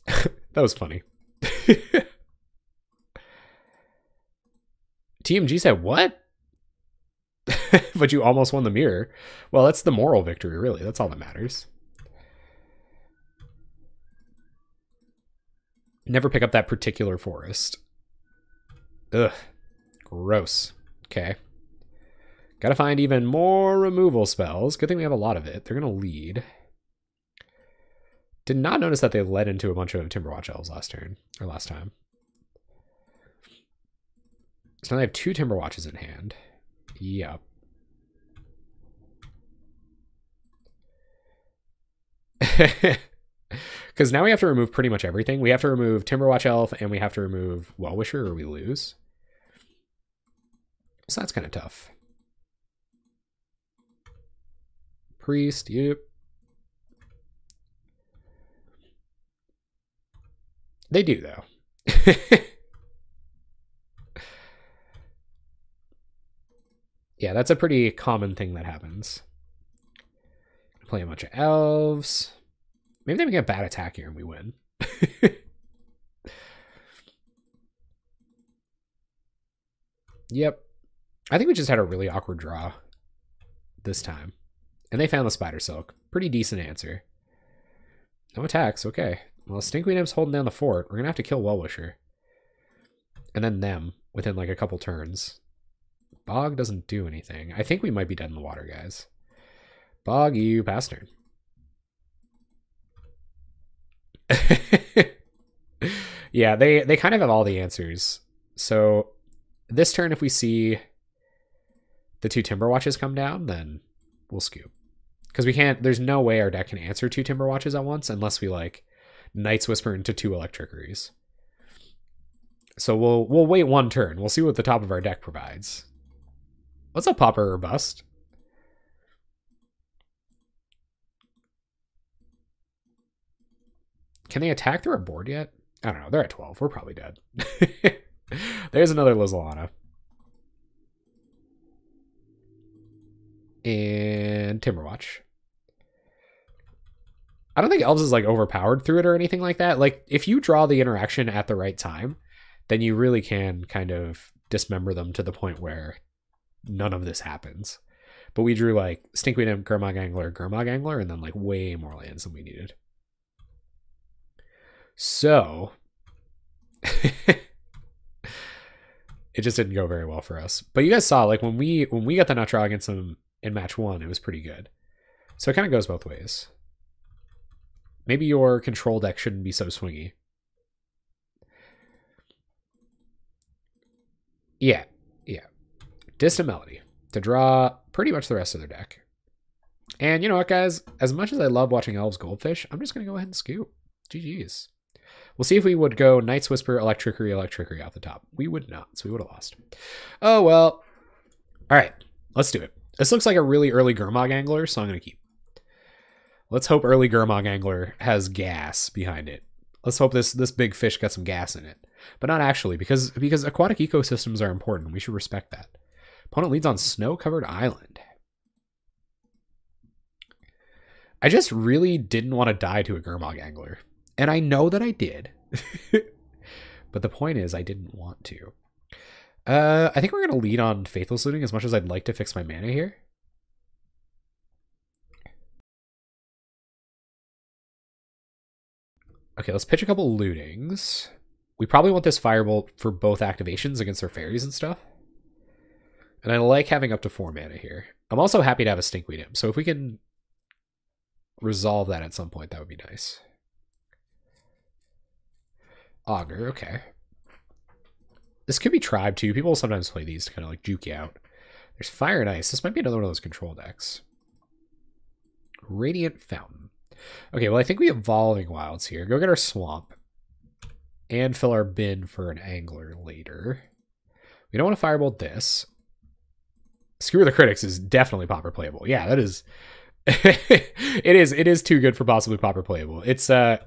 That was funny. TMG said, what? But you almost won the mirror. Well, that's the moral victory, really. That's all that matters. Never pick up that particular forest. Ugh. Gross. Okay. Gotta find even more removal spells. Good thing we have a lot of it. They're gonna lead. Did not notice that they led into a bunch of Timberwatch Elves last turn. Or last time. So now they have 2 Timberwatches in hand. Yep. Because now we have to remove pretty much everything. We have to remove Timberwatch Elf, and we have to remove Well-Wisher, or we lose. So that's kind of tough. Priest, yep. They do, though. Yeah, that's a pretty common thing that happens. Play a bunch of elves. Maybe they make a bad attack here and we win. Yep. I think we just had a really awkward draw this time. And they found the Spider Silk. Pretty decent answer. No attacks, okay. Well, Stinkweed Imp's holding down the fort. We're going to have to kill Well-Wisher. And then them within like a couple turns. Bog doesn't do anything. I think we might be dead in the water, guys. Bog, you pass turn. Yeah, they kind of have all the answers. So this turn, if we see the 2 Timberwatches come down, then we'll scoop. Because we can't, there's no way our deck can answer 2 Timberwatches at once unless we like Night's Whisper into 2 Electrickeries. So we'll wait 1 turn. We'll see what the top of our deck provides. What's up, Pauper or Bust? Can they attack through our board yet? I don't know. They're at 12. We're probably dead. There's another Lizalana. And Timberwatch. I don't think Elves is like overpowered through it or anything like that. Like if you draw the interaction at the right time, then you really can kind of dismember them to the point where none of this happens. But we drew like Stinkweed Imp, Gurmag Angler, and then like way more lands than we needed. So it just didn't go very well for us. But you guys saw like when we got the nut draw against them in match 1, it was pretty good. So it kind of goes both ways. Maybe your control deck shouldn't be so swingy. Yeah. Distant Melody to draw pretty much the rest of their deck. And you know what, guys? As much as I love watching Elves Goldfish, I'm just going to go ahead and scoop. GG's. We'll see if we would go Night's Whisper, Electrickery off the top. We would not, so we would have lost. Oh, well. All right, let's do it. This looks like a really early Gurmag Angler, so I'm going to keep. Let's hope early Gurmag Angler has gas behind it. Let's hope this big fish got some gas in it. But not actually, because aquatic ecosystems are important. We should respect that. Opponent leads on Snow-Covered Island. I just really didn't want to die to a Gurmag Angler. And I know that I did. But the point is, I didn't want to. I think we're going to lead on Faithless looting as much as I'd like to fix my mana here. Okay, let's pitch a couple lootings. We probably want this Firebolt for both activations against our fairies and stuff. And I like having up to 4 mana here. I'm also happy to have a Stinkweed Imp, so if we can resolve that at some point, that would be nice. Augur, okay. This could be Tribe too. People sometimes play these to kind of like juke you out. There's Fire and Ice. This might be another one of those control decks. Radiant Fountain. Okay, well I think we have Evolving Wilds here. Go get our Swamp. And fill our bin for an Angler later. We don't want to Firebolt this. Screw the Critics is definitely Pauper Playable. Yeah, that is It is too good for Possibly Pauper Playable. It's I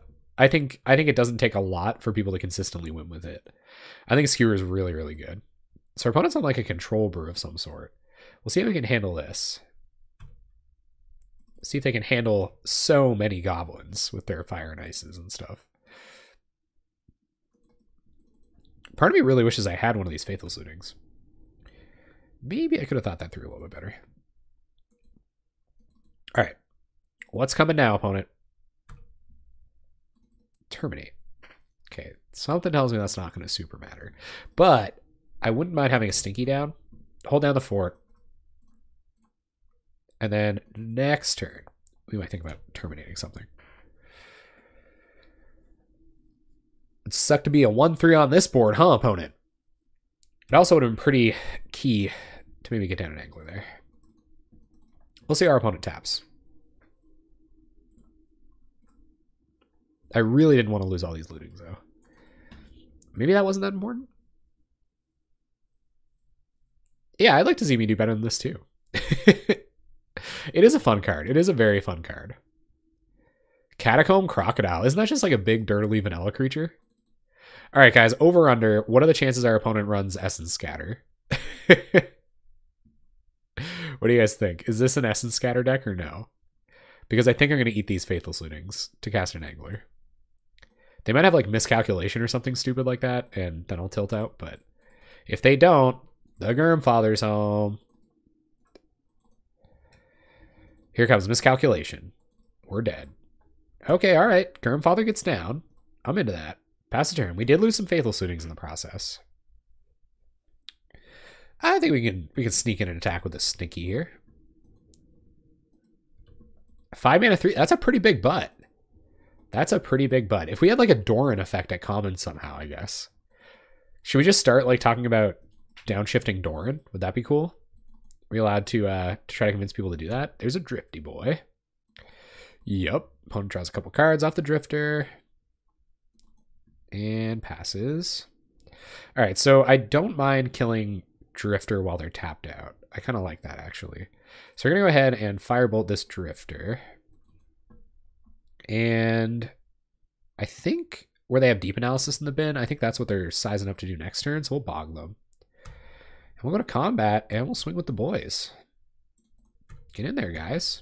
think it doesn't take a lot for people to consistently win with it. I think Skewer is really, really good. So our opponent's on like a control brew of some sort. We'll see if we can handle this. See if they can handle so many goblins with their fire and ices and stuff. Part of me really wishes I had one of these Faithless Lootings. Maybe I could have thought that through a little bit better. All right. What's coming now, opponent? Terminate. Okay. Something tells me that's not going to super matter. But I wouldn't mind having a Stinky down. Hold down the fort. And then next turn, we might think about terminating something. It'd suck to be a 1-3 on this board, huh, opponent? It also would have been pretty key to maybe get down an angler there. We'll see how our opponent taps. I really didn't want to lose all these lootings, though. Maybe that wasn't that important? Yeah, I'd like to see me do better than this, too. It is a fun card. It is a very fun card. Catacomb Crocodile. Isn't that just like a big dirtily vanilla creature? All right, guys, over under. What are the chances our opponent runs Essence Scatter? What do you guys think? Is this an Essence Scatter deck or no? Because I think I'm going to eat these Faithless Lootings to cast an Angler. They might have like miscalculation or something stupid like that, and then I'll tilt out. But if they don't, the Grandfather's home. Here comes miscalculation. We're dead. Okay, all right. Grandfather gets down. I'm into that. Pass the turn. We did lose some Faithless Lootings in the process. I think we can sneak in an attack with a Stinky here. 5 mana 3. That's a pretty big butt. That's a pretty big butt. If we had like a Doran effect at common somehow, I guess. Should we just start like talking about downshifting Doran? Would that be cool? Are we allowed to try to convince people to do that? There's a Drifty boy. Yup. Opponent draws a couple cards off the Drifter. And passes. All right, so I don't mind killing Drifter while they're tapped out. I kind of like that, actually. So we're going to go ahead and firebolt this Drifter. And I think where they have Deep Analysis in the bin, I think that's what they're sizing up to do next turn, so we'll bog them. And we'll go to combat, and we'll swing with the boys. Get in there, guys.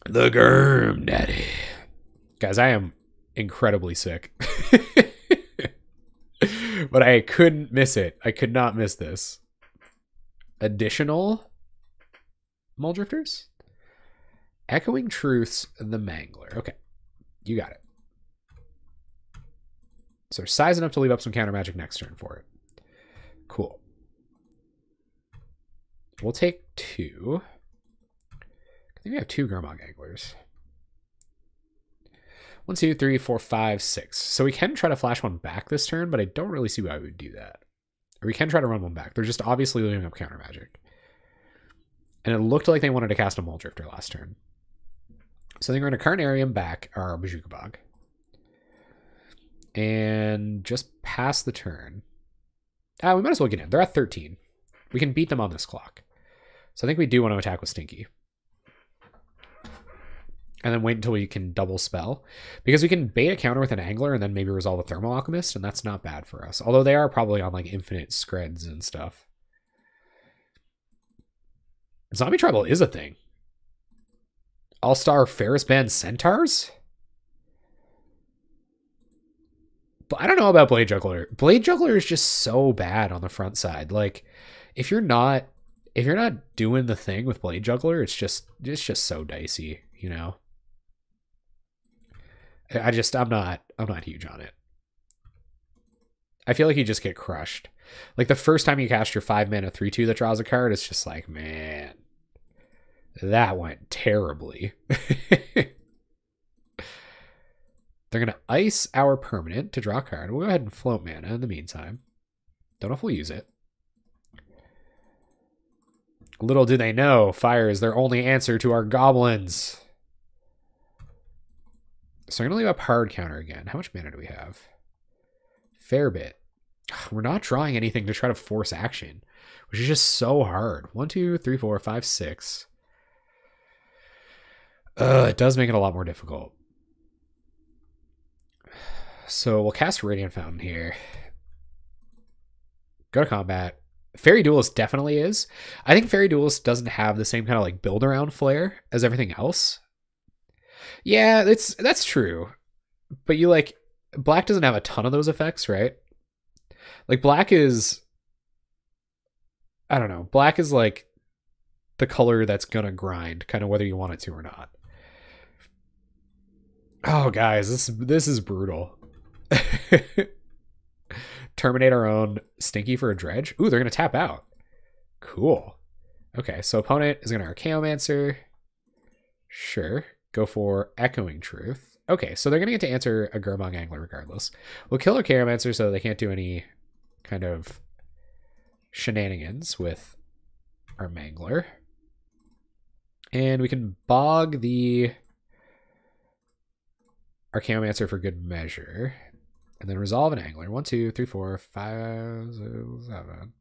The Germ Daddy. Guys, I am incredibly sick. But I couldn't miss it. I could not miss this. Additional Muldrifters? Echoing Truths, the Mangler. Okay, you got it. So they're sizing up to leave up some counter magic next turn for it. Cool. We'll take 2. I think we have 2 Gurmag Anglers. 1, 2, 3, 4, 5, 6. So we can try to flash one back this turn, but I don't really see why we would do that. Or we can try to run one back. They're just obviously leaving up counter magic. And it looked like they wanted to cast a Muldrifter last turn. So I think we're going to Carnarium back our Bojuka Bog. And just pass the turn. We might as well get in. They're at 13. We can beat them on this clock. So I think we do want to attack with Stinky. And then wait until we can double spell. Because we can bait a counter with an Angler and then maybe resolve a Thermal Alchemist, and that's not bad for us. Although they are probably on like infinite Screds and stuff. Zombie Tribal is a thing. All-Star Ferris Band Centaurs? But I don't know about Blade Juggler. Blade Juggler is just so bad on the front side. Like, if you're not doing the thing with Blade Juggler, it's just so dicey, you know. I'm not huge on it. I feel like you just get crushed. Like the first time you cast your 5 mana 3/2 that draws a card, it's just like, man, that went terribly. They're going to ice our permanent to draw a card. We'll go ahead and float mana in the meantime. Don't know if we'll use it. Little do they know, fire is their only answer to our goblins. So I'm going to leave up hard counter again. How much mana do we have? Fair bit. We're not drawing anything to try to force action, which is just so hard. 1, 2, 3, 4, 5, 6. It does make it a lot more difficult. So we'll cast Radiant Fountain here. Go to combat. Fairy Duelist definitely is. I think Fairy Duelist doesn't have the same kind of like build around flair as everything else. Yeah, that's true. But you like, black doesn't have a ton of those effects, right? Like black is, I don't know, black is like the color that's gonna grind, kind of whether you want it to or not. Oh guys, this is brutal. Terminate our own Stinky for a dredge. Ooh, they're gonna tap out. Cool. Okay, so opponent is gonna Archaeomancer. Sure. Go for Echoing Truth. Okay, so they're gonna get to answer a Gurmag Angler regardless. We'll kill Archaeomancer so they can't do any kind of shenanigans with our Mangler. And we can bog the Archaeomancer for good measure. And then resolve an Angler. 1, 2, 3, 4, 5, 6, 7.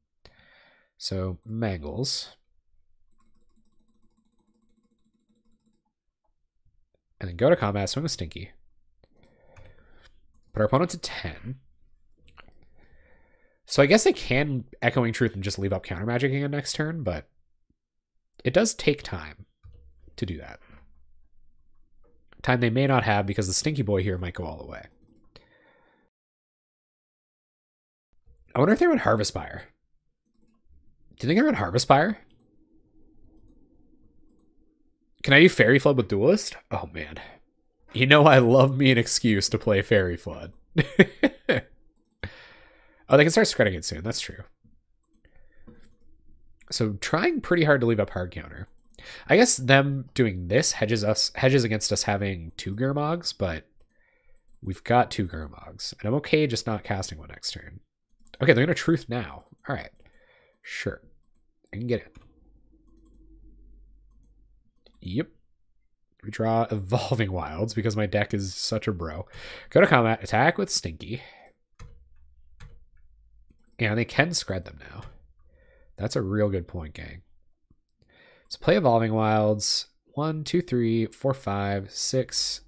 So Mangles. And then go to combat, swing with Stinky. Put our opponent to 10. So I guess they can Echoing Truth and just leave up counter magicking again next turn, but it does take time to do that. Time they may not have because the Stinky Boy here might go all the way. I wonder if they run Harvest Spire. Do you think they run Harvest Spire? Can I do Fairy Flood with Duelist? Oh man. You know I love me an excuse to play Fairy Flood. Oh, they can start spreading it soon. That's true. So trying pretty hard to leave up hard counter. I guess them doing this hedges against us having 2 Gurmags, but we've got 2 Gurmags. And I'm okay just not casting one next turn. Okay, they're going to Truth now. All right. Sure. I can get it. Yep. We draw Evolving Wilds because my deck is such a bro. Go to combat. Attack with Stinky. And they can scred them now. That's a real good point, gang. So play Evolving Wilds. 1, 2, 3, 4, 5, 6.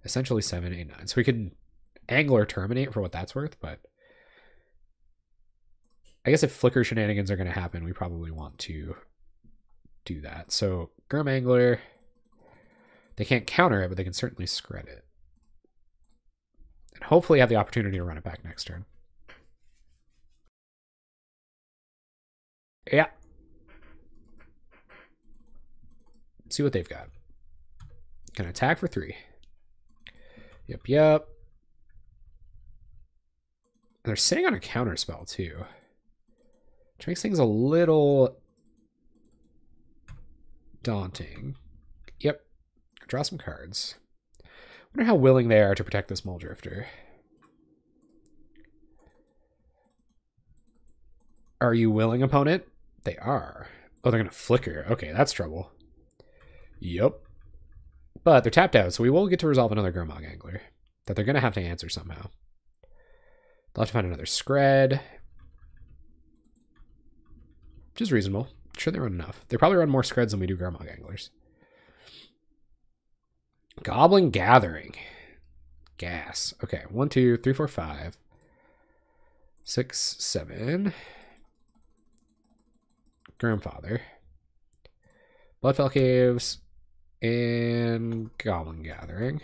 Essentially 7, 8, 9. So we can Angler Terminate for what that's worth, but I guess if Flicker shenanigans are going to happen, we probably want to do that. So Gurm Angler, they can't counter it, but they can certainly scred it. And hopefully have the opportunity to run it back next turn. Yeah. See what they've got. Can attack for 3. Yep. And they're sitting on a counter spell too, which makes things a little daunting. Yep. Draw some cards. Wonder how willing they are to protect this Muldrifter. Are you willing, opponent? They are. Oh, they're going to Flicker. Okay, that's trouble. Yep. But they're tapped out, so we will get to resolve another Gurmag Angler that they're going to have to answer somehow. They'll have to find another Scred, which is reasonable. I'm sure they run enough. They probably run more Screds than we do Gurmag Anglers. Goblin Gathering. Gas. Okay, 1, 2, 3, 4, 5, 6, 7. Grandfather. Bloodfell Caves. And Goblin Gathering.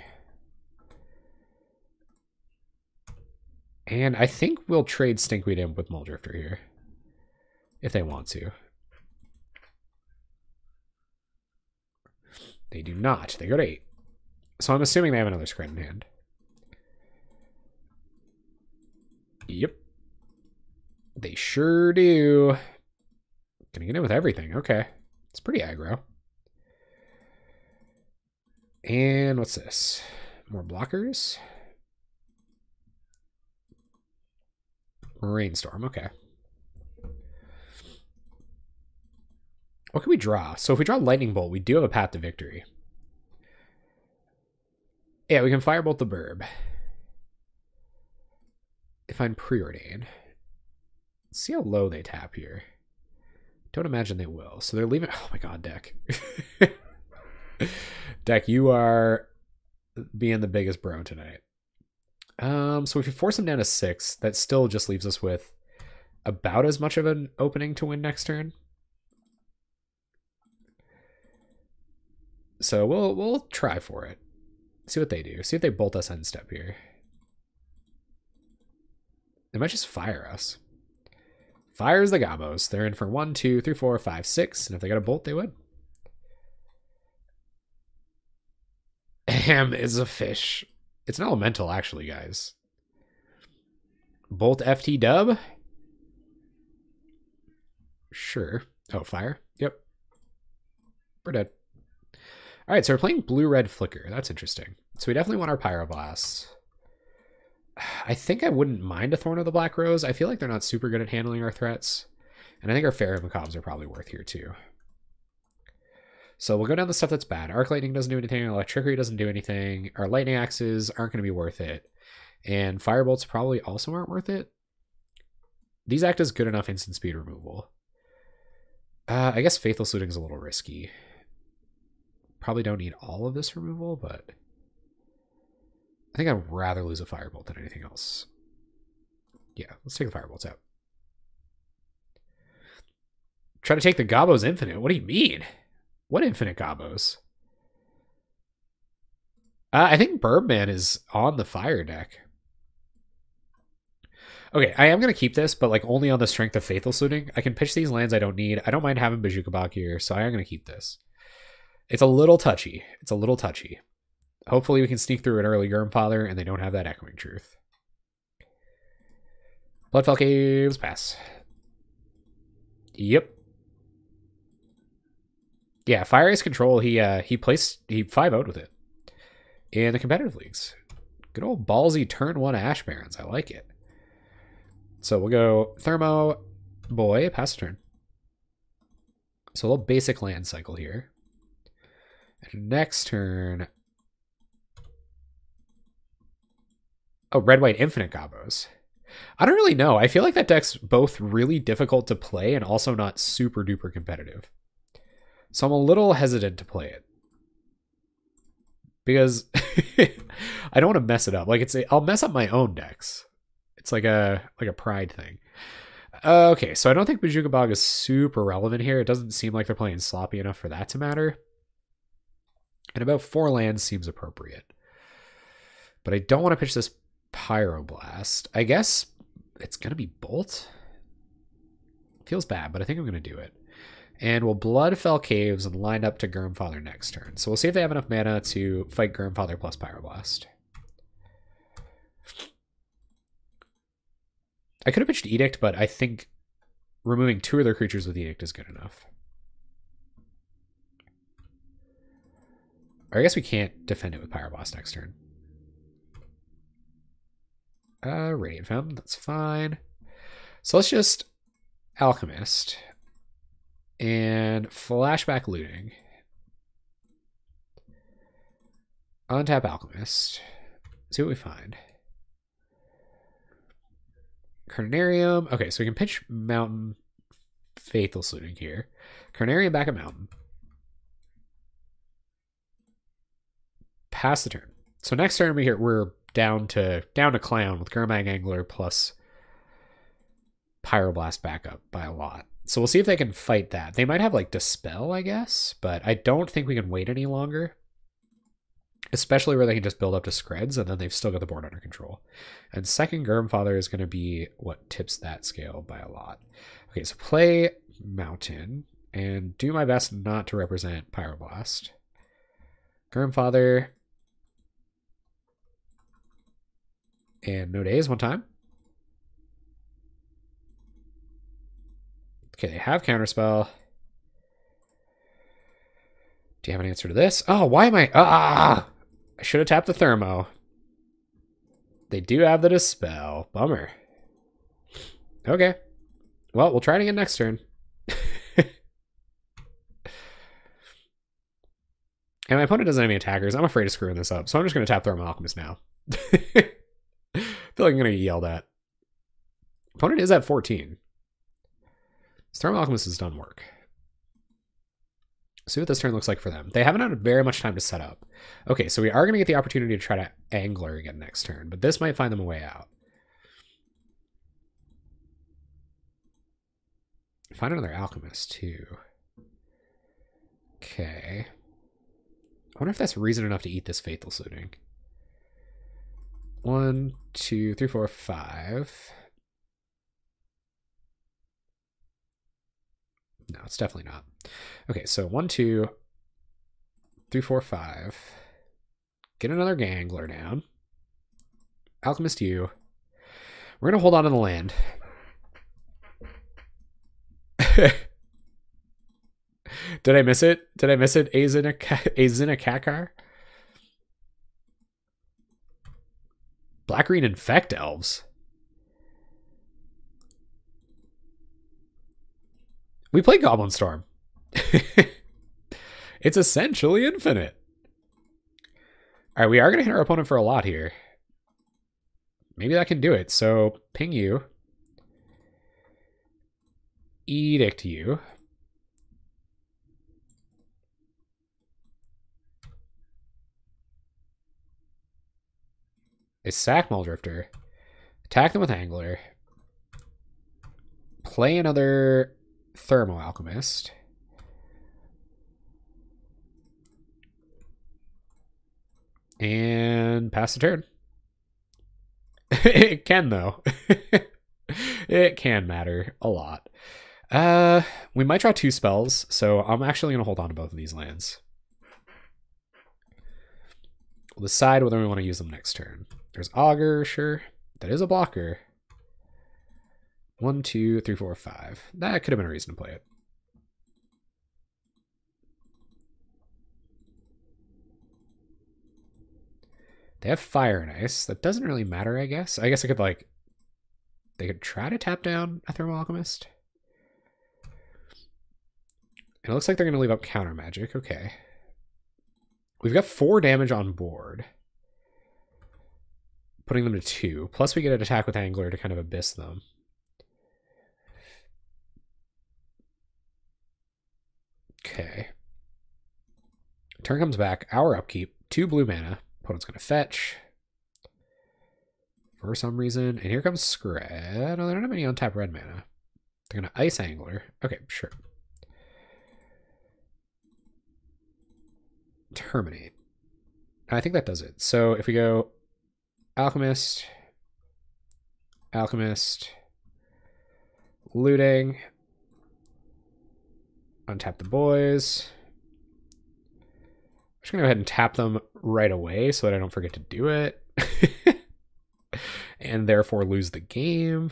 And I think we'll trade Stinkweed in with Muldrifter here, if they want to. They do not. They go to 8. So I'm assuming they have another Scred in hand. Yep. They sure do. Gonna get in with everything. Okay. It's pretty aggro. And what's this? More blockers? Rainstorm. Okay. What can we draw? So if we draw Lightning Bolt, we do have a path to victory. Yeah, we can Firebolt the Burb. if I'm preordained. Let's see how low they tap here. Don't imagine they will. So they're leaving. Oh my god, deck. Deck, you are being the biggest bro tonight. So if you force them down to 6, that still just leaves us with about as much of an opening to win next turn. So we'll try for it. See what they do. See if they bolt us end step here. They might just fire us. Fires the Gobos. They're in for 1, 2, 3, 4, 5, 6. And if they got a bolt, they would. Ahem is a fish. It's an elemental, actually, guys. Bolt FT dub? Sure. Oh, fire? Yep. We're dead. Alright, so we're playing blue-red flicker. That's interesting. So we definitely want our Pyroblasts. I think I wouldn't mind a Thorn of the Black Rose. I feel like they're not super good at handling our threats. And I think our Fair and Macaws are probably worth here, too. So we'll go down the stuff that's bad. Arc Lightning doesn't do anything. Electricity doesn't do anything. Our Lightning Axes aren't going to be worth it. And Firebolts probably also aren't worth it. These act as good enough instant speed removal. I guess Faithless Looting is a little risky. Probably don't need all of this removal, but I think I'd rather lose a Firebolt than anything else. Yeah, let's take the Firebolts out. Try to take the Gobos Infinite. What do you mean? What Infinite Gobos? I think Birdman is on the Fire deck. Okay, I am going to keep this, but like only on the strength of Faithless Looting. I can pitch these lands I don't need. I don't mind having Bojuka here, so I am going to keep this. It's a little touchy. It's a little touchy. Hopefully we can sneak through an early Gurmfather and they don't have that Echoing Truth. Bloodfell Caves, pass. Yep. Yeah, Fire Ice Control, he 5-0'd with it in the competitive leagues. Good old ballsy turn 1 Ash Barons. I like it. So we'll go Thermo, boy, pass a turn. So a little basic land cycle here. And next turn... Oh, red-white infinite Gobos. I don't really know. I feel like that deck's both really difficult to play and also not super duper competitive. So I'm a little hesitant to play it. Because I don't want to mess it up. Like I'll mess up my own decks. It's like a pride thing. Okay, so I don't think Bojuka Bog is super relevant here. It doesn't seem like they're playing sloppy enough for that to matter. And about 4 lands seems appropriate. But I don't want to pitch this Pyroblast. I guess it's going to be Bolt. Feels bad, but I think I'm going to do it. And we'll Bloodfell Caves and line up to Gurmfather next turn. So we'll see if they have enough mana to fight Gurmfather plus Pyroblast. I could have pitched Edict, but I think removing 2 of their creatures with Edict is good enough. Or I guess we can't defend it with Pyroblast next turn. Radiant Fountain, that's fine. So let's just Alchemist and Flashback Looting. Untap Alchemist. See what we find. Carnarium. Okay, so we can pitch Mountain, Faithless Looting here. Carnarium back at Mountain. Pass the turn. So next turn we're down to Clown with Gurmag Angler plus Pyroblast backup by a lot. So we'll see if they can fight that. They might have like Dispel, I guess, but I don't think we can wait any longer. Especially where they can just build up to Screds and then they've still got the board under control. And second Gurmfather is going to be what tips that scale by a lot. Okay, so play Mountain and do my best not to represent Pyroblast. Gurmfather. And no days one time. Okay, they have Counterspell. Do you have an answer to this? Oh, why am I... I should have tapped the Thermo. They do have the Dispel. Bummer. Okay. Well, we'll try it again next turn. And my opponent doesn't have any attackers. I'm afraid of screwing this up, so I'm just going to tap Thermal Alchemist now. I feel like I'm going to get yelled at. Opponent is at 14. Thermal Alchemist has done work. See what this turn looks like for them. They haven't had very much time to set up. Okay, so we are going to get the opportunity to try to Angler again next turn, but this might find them a way out. Find another Alchemist, too. Okay. I wonder if that's reason enough to eat this Faithless looting. 1, 2, 3, 4, 5. No, it's definitely not. Okay, so 1, 2, 3, 4, 5. Get another Gangler down. Alchemist you. We're going to hold on to the land. Did I miss it? Did I miss it? Azinakakar? Black-green Infect Elves. We play Goblin Storm. It's essentially infinite. All right, we are going to hit our opponent for a lot here. Maybe that can do it. So ping you. Edict you. They sack Muldrifter. Attack them with Angler. Play another Thermo Alchemist. And pass the turn. It can, though. It can matter a lot. We might draw 2 spells, so I'm actually going to hold on to both of these lands. We'll decide whether we want to use them next turn. There's Augur, sure. That is a blocker. 1, 2, 3, 4, 5. That could have been a reason to play it. They have Fire and Ice. That doesn't really matter, I guess. I guess I could, like... They could try to tap down a Thermal Alchemist. And it looks like they're going to leave up Counter Magic. Okay. We've got 4 damage on board. Putting them to 2. Plus we get an attack with Angler to kind of abyss them. Okay. Turn comes back. Our upkeep. 2 blue mana. Opponent's going to fetch. For some reason. And here comes Scred. Oh, they don't have any untapped red mana. They're going to Ice Angler. Okay, sure. Terminate. I think that does it. So if we go Alchemist, Alchemist, looting, untap the boys. I'm just going to go ahead and tap them right away so that I don't forget to do it. And therefore lose the game.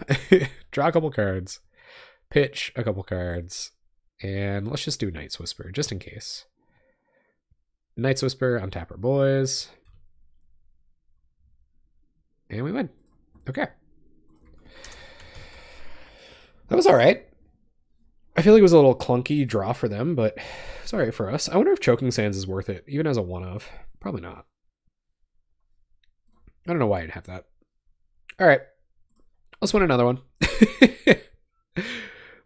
Draw a couple cards. Pitch a couple cards. And let's just do Night's Whisper, just in case. Night's Whisper, untap our boys. And we win. Okay. That was all right. I feel like it was a little clunky draw for them, but it's all right for us. I wonder if Choking Sands is worth it, even as a one-of. Probably not. I don't know why I'd have that. All right. Let's win another one.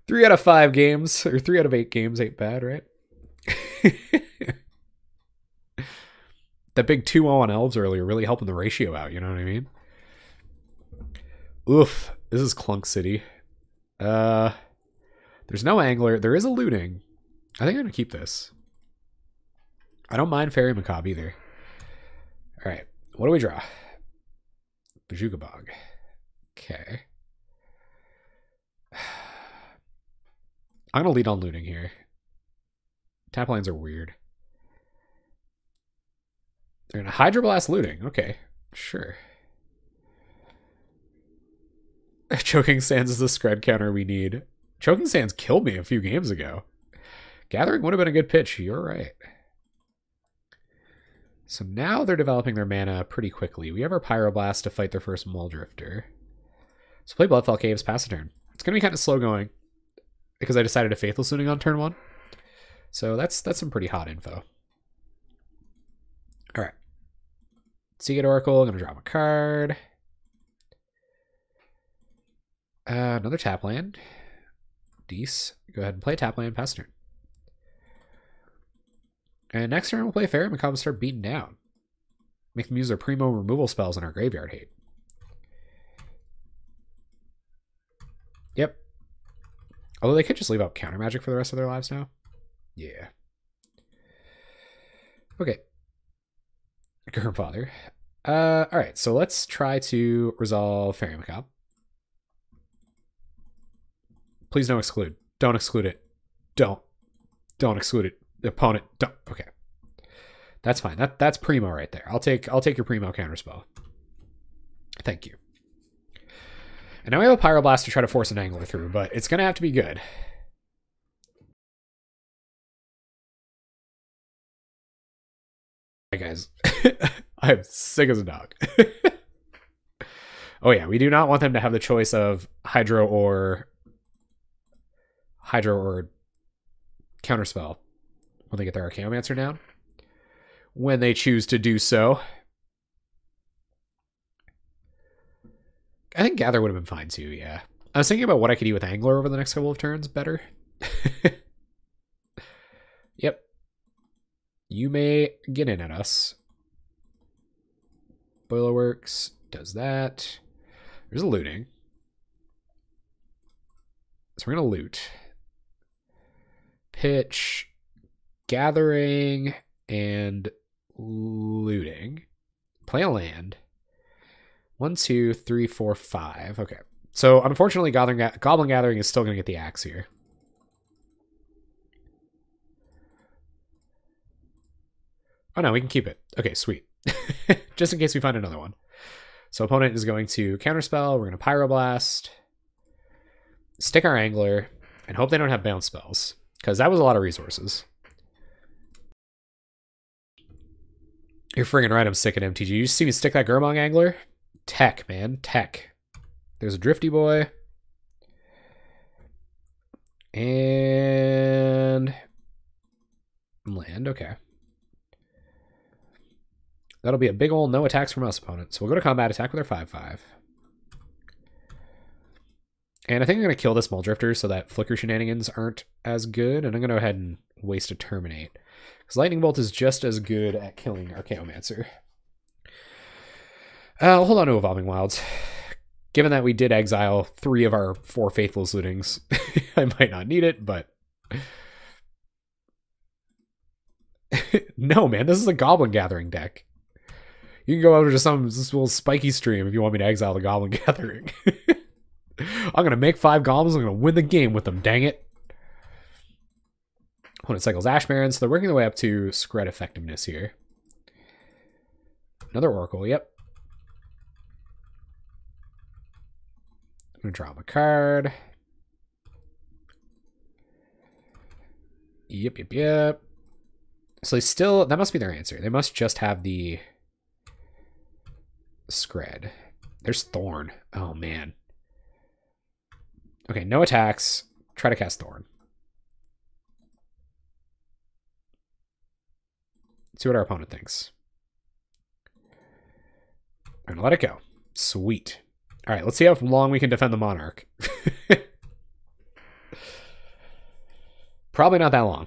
3 out of 5 games, or 3 out of 8 games ain't bad, right? That big 2-0 on Elves earlier really helping the ratio out, you know what I mean? Oof, this is Clunk City. There's no Angler. There is a looting. I think I'm going to keep this. I don't mind Fairy Macabre either. All right, what do we draw? Bajuka Bog. Okay. I'm going to lead on looting here. Tap lines are weird. They're going to Hydroblast looting. Okay, sure. Choking Sands is the Scred counter we need. Choking Sands killed me a few games ago. Gathering would have been a good pitch. You're right. So now they're developing their mana pretty quickly. We have our Pyroblast to fight their first Muldrifter. So play Bloodfell Caves, pass a turn. It's going to be kind of slow going because I decided to Faithless Looting on turn 1. So that's some pretty hot info. All right. Seagate Oracle, I'm going to drop a card. Another tap land. Dece. Go ahead and play tap land, pass turn. And next turn we'll play Fair Macabre and start beating down. Make them use their primo removal spells in our graveyard hate. Yep. Although they could just leave out counter magic for the rest of their lives now. Yeah. Okay. Grandfather. Alright, so let's try to resolve Fairy Macabre. Please don't exclude. Don't exclude it. Don't exclude it. The opponent. Don't. Okay. That's fine. That's primo right there. I'll take your primo counterspell. Thank you. And now we have a Pyroblast to try to force an Angler through, but it's gonna have to be good. Hey guys. I'm sick as a dog. Oh yeah, we do not want them to have the choice of Hydro or Counterspell when they get their Archaeomancer down. When they choose to do so. I think Gather would have been fine too, yeah. I was thinking about what I could do with Angler over the next couple of turns better. Yep. You may get in at us. Boilerworks does that. There's a looting. So we're going to loot. Pitch, gathering, and looting. Play a land. 1, 2, 3, 4, 5. Okay. So unfortunately, Goblin Gathering is still going to get the axe here. Oh no, we can keep it. Okay, sweet. Just in case we find another one. So opponent is going to counterspell. We're going to Pyroblast. Stick our Angler. And hope they don't have bounce spells. Because that was a lot of resources. You're friggin' right, I'm sick at MTG. You just see me stick that Gurmag Angler? Tech, man. Tech. There's a Drifty Boy. And land, okay. That'll be a big ol' no attacks from us, opponent. So we'll go to combat, attack with our 5/5. And I think I'm going to kill this Muldrifter so that Flicker shenanigans aren't as good. And I'm going to go ahead and waste a Terminate. Because Lightning Bolt is just as good at killing Archaeomancer. I'll hold on to Evolving Wilds. Given that we did exile 3 of our 4 Faithless lootings, I might not need it, but... No, man, this is a Goblin Gathering deck. You can go over to this little spiky stream if you want me to exile the Goblin Gathering. I'm going to make 5 goblins. I'm going to win the game with them, dang it. Opponent cycles Ash Baron, so they're working their way up to Scred effectiveness here. Another Oracle, yep. I'm going to draw him a card. Yep. So they still, that must be their answer. They must just have the Scred. There's Thorn. Oh, man. Okay, no attacks. Try to cast Thorn. Let's see what our opponent thinks. I'm going to let it go. Sweet. All right, let's see how long we can defend the Monarch. Probably not that long,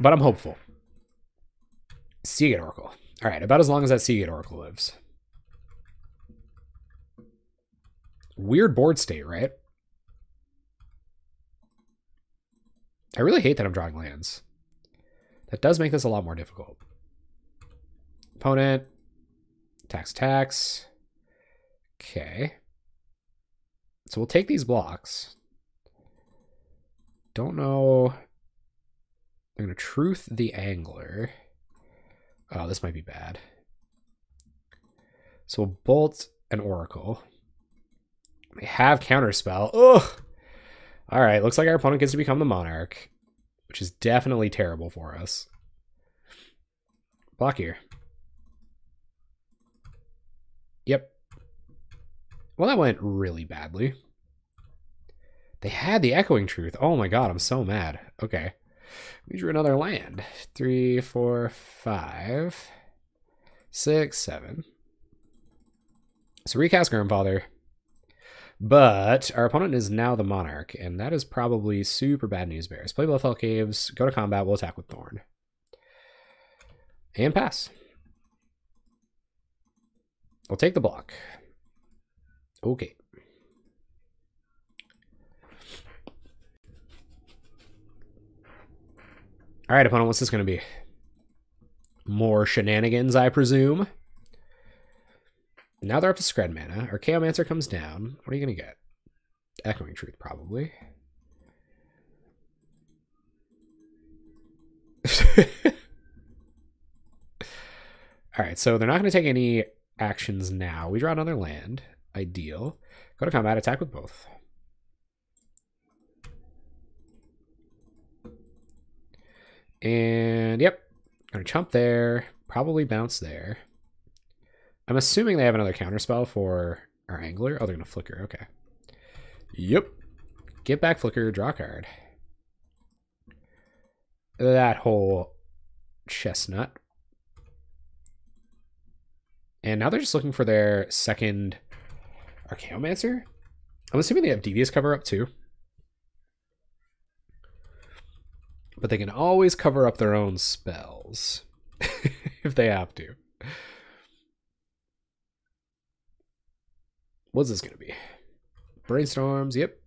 but I'm hopeful. Seagate Oracle. All right, about as long as that Seagate Oracle lives. Weird board state, right? I really hate that I'm drawing lands. That does make this a lot more difficult. Opponent. Tax. Okay. So we'll take these blocks. Don't know. I'm going to Truth the Angler. Oh, this might be bad. So we'll Bolt an Oracle. They have Counterspell. Ugh! Alright, looks like our opponent gets to become the Monarch, which is definitely terrible for us. Block here. Yep. Well, that went really badly. They had the Echoing Truth. Oh my god, I'm so mad. Okay. We drew another land. 3, 4, 5, 6, 7. So recast Grandfather. But our opponent is now the Monarch, and that is probably super bad news bears. Play Bloodfell Caves, go to combat, we'll attack with Thorn. And pass. We'll take the block. Okay. All right, opponent, what's this going to be? More shenanigans, I presume. Now they're up to Scred mana. Our Chaomancer comes down. What are you going to get? Echoing Truth, probably. All right, so they're not going to take any actions now. We draw another land. Ideal. Go to combat, attack with both. And yep, gonna chump there, probably bounce there. I'm assuming they have another counterspell for our Angler. Oh, they're gonna Flicker, okay. Yep. Get back Flicker, draw a card. That whole chestnut. And now they're just looking for their second Archaeomancer. I'm assuming they have Devious Cover Up too. But they can always cover up their own spells if they have to. What's this going to be? Brainstorms, yep.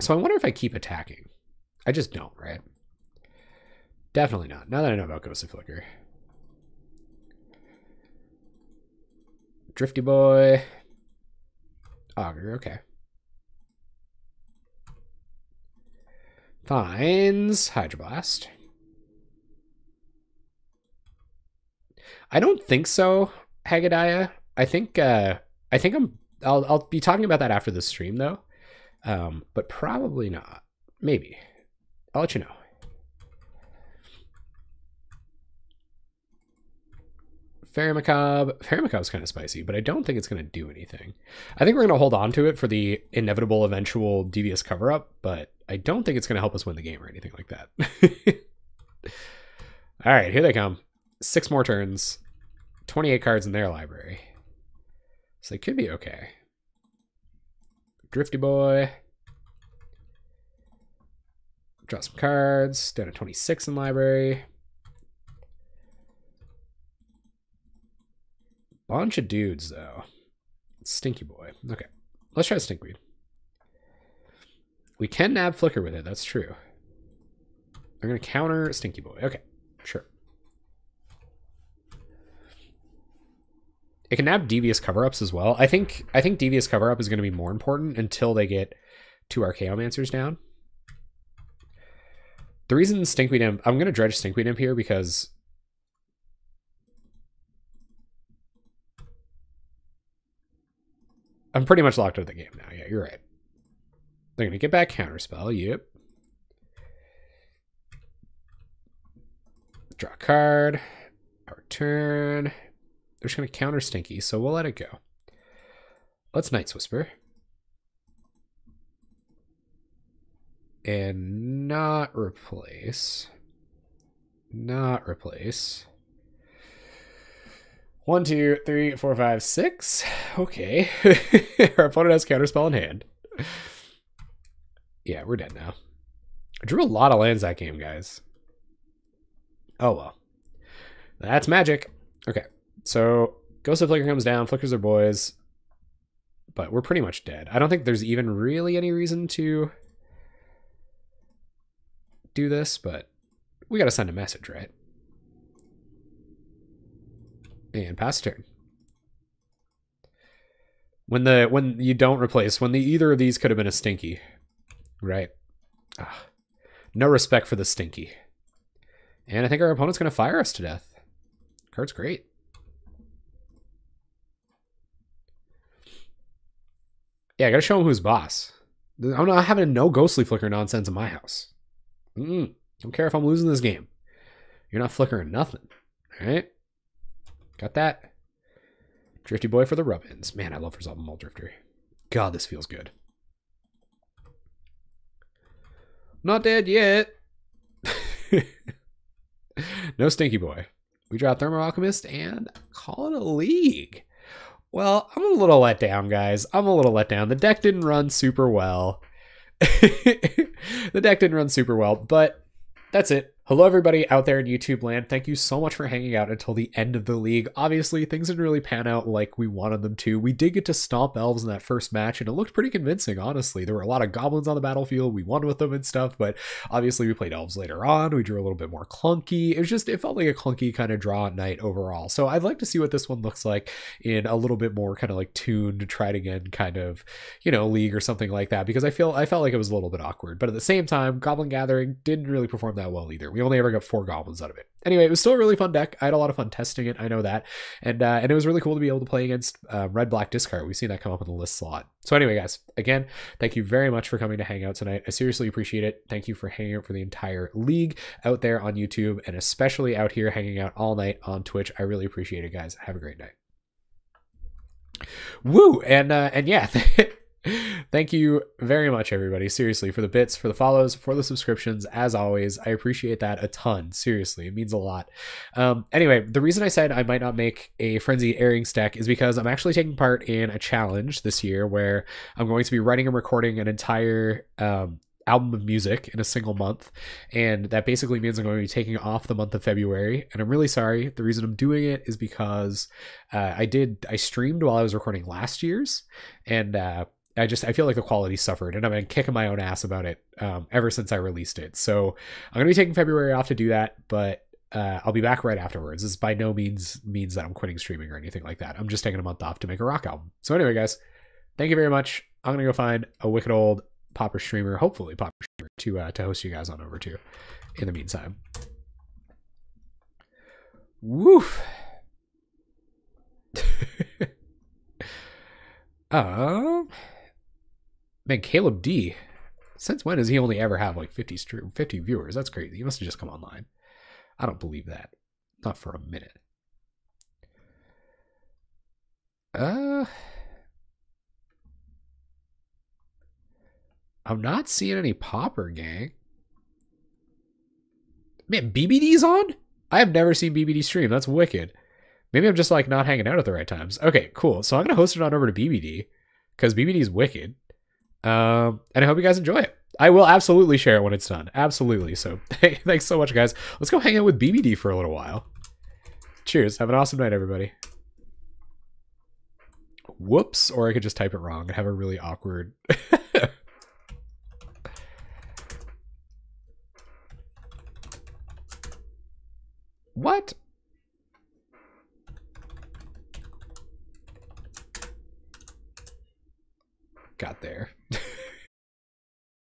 So I wonder if I keep attacking. I just don't, right? Definitely not. Now that I know about Izzet Flicker. Drifty Boy. Augur, okay. Finds Hydroblast. I don't think so, Haggadaya. I'll be talking about that after the stream though. But probably not. Maybe. I'll let you know. Fairy Macabre. Fairy Macabre's kind of spicy, but I don't think it's going to do anything. I think we're going to hold on to it for the inevitable eventual Devious Cover-Up, but I don't think it's going to help us win the game or anything like that. All right, here they come. 6 more turns. 28 cards in their library. So they could be okay. Drifty Boy. Draw some cards. Down to 26 in library. Bunch of dudes, though. Stinky Boy. Okay. Let's try Stinkweed. We can nab Flicker with it. That's true. They're going to counter Stinky Boy. Okay. Sure. It can nab Devious Cover-Ups as well. I think Devious Cover-Up is going to be more important until they get 2 Archaeomancers down. The reason Stinkweed Imp... I'm going to dredge Stinkweed Imp here because... I'm pretty much locked out of the game now. Yeah, you're right. They're going to get back Counterspell. Yep. Draw a card. Our turn. They're just going to counter Stinky, so we'll let it go. Let's Night's Whisper. And not replace. Not replace. 1, 2, 3, 4, 5, 6. Okay. Our opponent has Counterspell in hand. Yeah, we're dead now. I drew a lot of lands that game, guys. Oh, well. That's magic. Okay. So, Izzet Flicker comes down, flickers their boys. But we're pretty much dead. I don't think there's even really any reason to do this, but we gotta send a message, right? And pass turn. When you don't replace, either of these could have been a Stinky, right? Ah, no respect for the Stinky. And I think our opponent's gonna fire us to death. Card's great. Yeah, I gotta show him who's boss. I'm not having a no Ghostly Flicker nonsense in my house. Don't care if I'm losing this game. You're not flickering nothing, all right? Got that. Drifty Boy for the rub-ins. Man, I love Resolve Mole Drifter. God, this feels good. Not dead yet. No Stinky Boy. We draw Thermo Alchemist and call it a league. Well, I'm a little let down, guys. I'm a little let down. The deck didn't run super well. The deck didn't run super well, but that's it. Hello, everybody out there in YouTube land. Thank you so much for hanging out until the end of the league. Obviously, things didn't really pan out like we wanted them to. We did get to stomp Elves in that first match, and it looked pretty convincing, honestly. There were a lot of goblins on the battlefield. We won with them and stuff, but obviously we played Elves later on. We drew a little bit more clunky. It felt like a clunky kind of draw at night overall. So I'd like to see what this one looks like in a little bit more kind of like tuned, try it again kind of, you know, league or something like that, because I felt like it was a little bit awkward. But at the same time, Goblin Gathering didn't really perform that well either. We only ever got 4 goblins out of it. Anyway, it was still a really fun deck. I had a lot of fun testing it. I know that. And it was really cool to be able to play against Red-Black Discard. We've seen that come up in the list slot. So anyway, guys, again, thank you very much for coming to hang out tonight. I seriously appreciate it. Thank you for hanging out for the entire league out there on YouTube, and especially out here hanging out all night on Twitch. I really appreciate it, guys. Have a great night. Woo! And yeah, thank you very much, everybody. Seriously, for the bits, for the follows, for the subscriptions. As always, I appreciate that a ton. Seriously, it means a lot. Anyway, the reason I said I might not make a Frenzy Airings deck is because I'm actually taking part in a challenge this year where I'm going to be writing and recording an entire album of music in a single month, and that basically means I'm going to be taking off the month of February, and I'm really sorry. The reason I'm doing it is because I streamed while I was recording last year's, and I feel like the quality suffered, and I've been kicking my own ass about it ever since I released it. So I'm going to be taking February off to do that, but I'll be back right afterwards. This by no means that I'm quitting streaming or anything like that. I'm just taking a month off to make a rock album. So anyway, guys, thank you very much. I'm going to go find a wicked old Pauper streamer, hopefully Pauper streamer, to host you guys on over to in the meantime. Woof. Man, Caleb D. Since when does he only ever have like 50 viewers? That's crazy. He must have just come online. I don't believe that. Not for a minute. I'm not seeing any Pauper gang. Man, BBD's on? I have never seen BBD stream. That's wicked. Maybe I'm just like not hanging out at the right times. Okay, cool. So I'm going to host it on over to BBD because BBD is wicked. And I hope you guys enjoy it. I will absolutely share it when it's done. Absolutely. So thanks so much, guys. Let's go hang out with BBD for a little while. Cheers. Have an awesome night, everybody. Whoops. Or I could just type it wrong and have a really awkward... What? Got there.